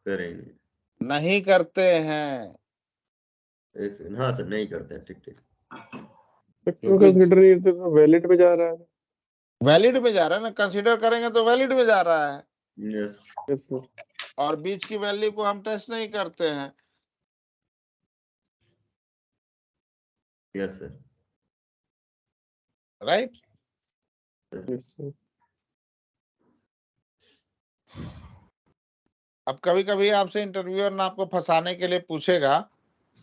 करेंगे। नहीं करते हैं, एक सेकंड, हाँ सर, नहीं करते हैं, ठीक ठीक। क्यों क्योंकि कंसीडर नहीं करते? तो वैलिड पे जा रहा है। वैलिड में जा रहा है ना, कंसीडर करेंगे तो वैलिड में जा रहा है, यस। Yes sir. और बीच की वैल्यू को हम टेस्ट नहीं करते हैं, yes sir. Right. Yes sir. अब कभी कभी आपसे इंटरव्यूअर ना आपको फंसाने के लिए पूछेगा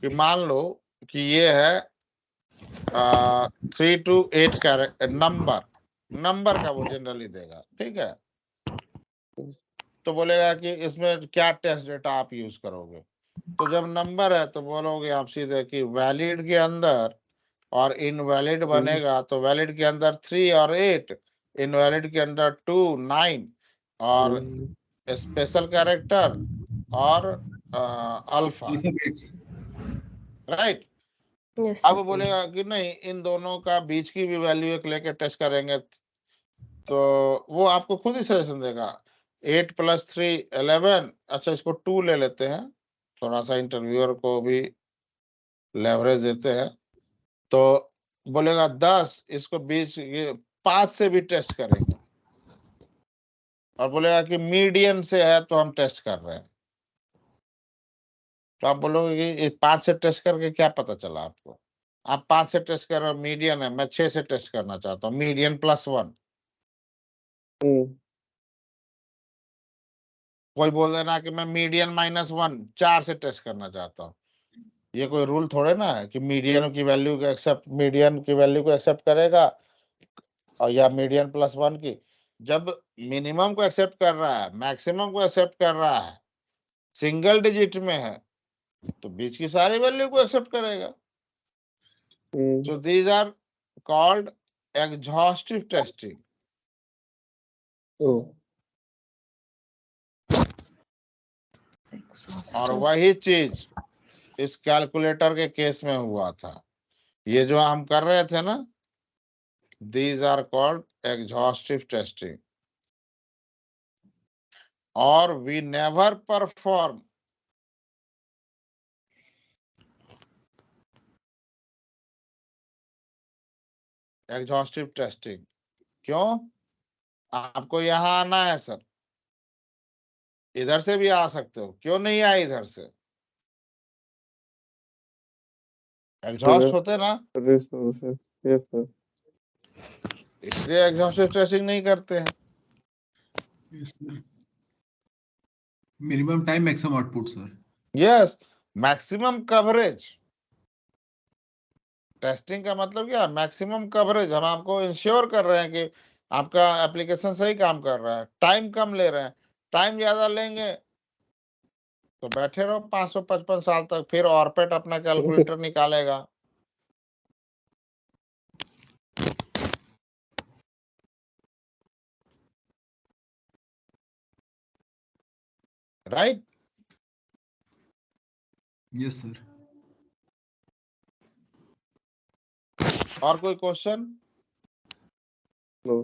कि मान लो कि ये है 3 to 8 कैरेक्टर नंबर का वो जनरली देगा, ठीक है। तो बोलेगा कि इसमें क्या टेस्ट डेटा आप यूज करोगे, तो जब नंबर है तो बोलोगे आप सीधे कि वैलिड के अंदर, और इनवैलिड बनेगा तो वैलिड के अंदर 3 और 8, इनवैलिड के अंदर 2 9, और स्पेशल कैरेक्टर और अल्फा, अल्फाबेट्स। राइट। Yes, अब sir. बोलेगा कि नहीं इन दोनों का बीच की भी वैल्यू एक लेके टेस्ट करेंगे, तो वो आपको खुद ही सजेशन देगा 8 + 3 11, अच्छा इसको 2 ले लेते हैं, थोड़ा सा इंटरव्यूअर को भी लेवरेज देते हैं, तो बोलेगा 10, इसको बीच 5 से भी टेस्ट करेंगे, और बोलेगा कि मीडियन से है तो हम टेस्ट कर रहे हैं, तो आप बोलोगे कि 5 से टेस्ट करके क्या पता चला आपको? आप 5 से टेस्ट कर रहे हो, मीडियन है, मैं 6 से टेस्ट करना चाहता हूँ, मीडियन +1। कोई बोल देना कि मैं मीडियन -1 4 से टेस्ट करना चाहता हूँ, ये कोई रूल थोड़े ना है कि मीडियन की वैल्यू को एक्सेप्ट करेगा, और या मीडियन +1 की। जब मिनिमम को एक्सेप्ट कर रहा है, मैक्सिमम को एक्सेप्ट कर रहा है, सिंगल डिजिट में है, तो बीच की सारी वैल्यू को एक्सेप्ट करेगा। So these are called exhaustive testing. और वही चीज इस कैलकुलेटर के केस में हुआ था, ये जो हम कर रहे थे ना, these are called exhaustive testing, और we never perform exhaustive testing। क्यों? आपको यहाँ आना है सर, इधर से भी आ सकते हो, क्यों नहीं आए इधर से? एग्जॉस्ट होते ना, रिसोर्सेस। Yes sir. इसलिए एग्जॉस्टिव टेस्टिंग नहीं करते हैं। Yes sir. Minimum time maximum output sir. Yes, maximum coverage. Testing का मतलब क्या? Maximum coverage. हम आपको इंश्योर कर रहे हैं कि आपका एप्लीकेशन सही काम कर रहा है, टाइम कम ले रहे हैं। टाइम ज्यादा लेंगे तो बैठे रहो 555 साल तक, फिर ऑर्पेट अपना कैलकुलेटर निकालेगा, राइट? Yes sir. और कोई क्वेश्चन? नो।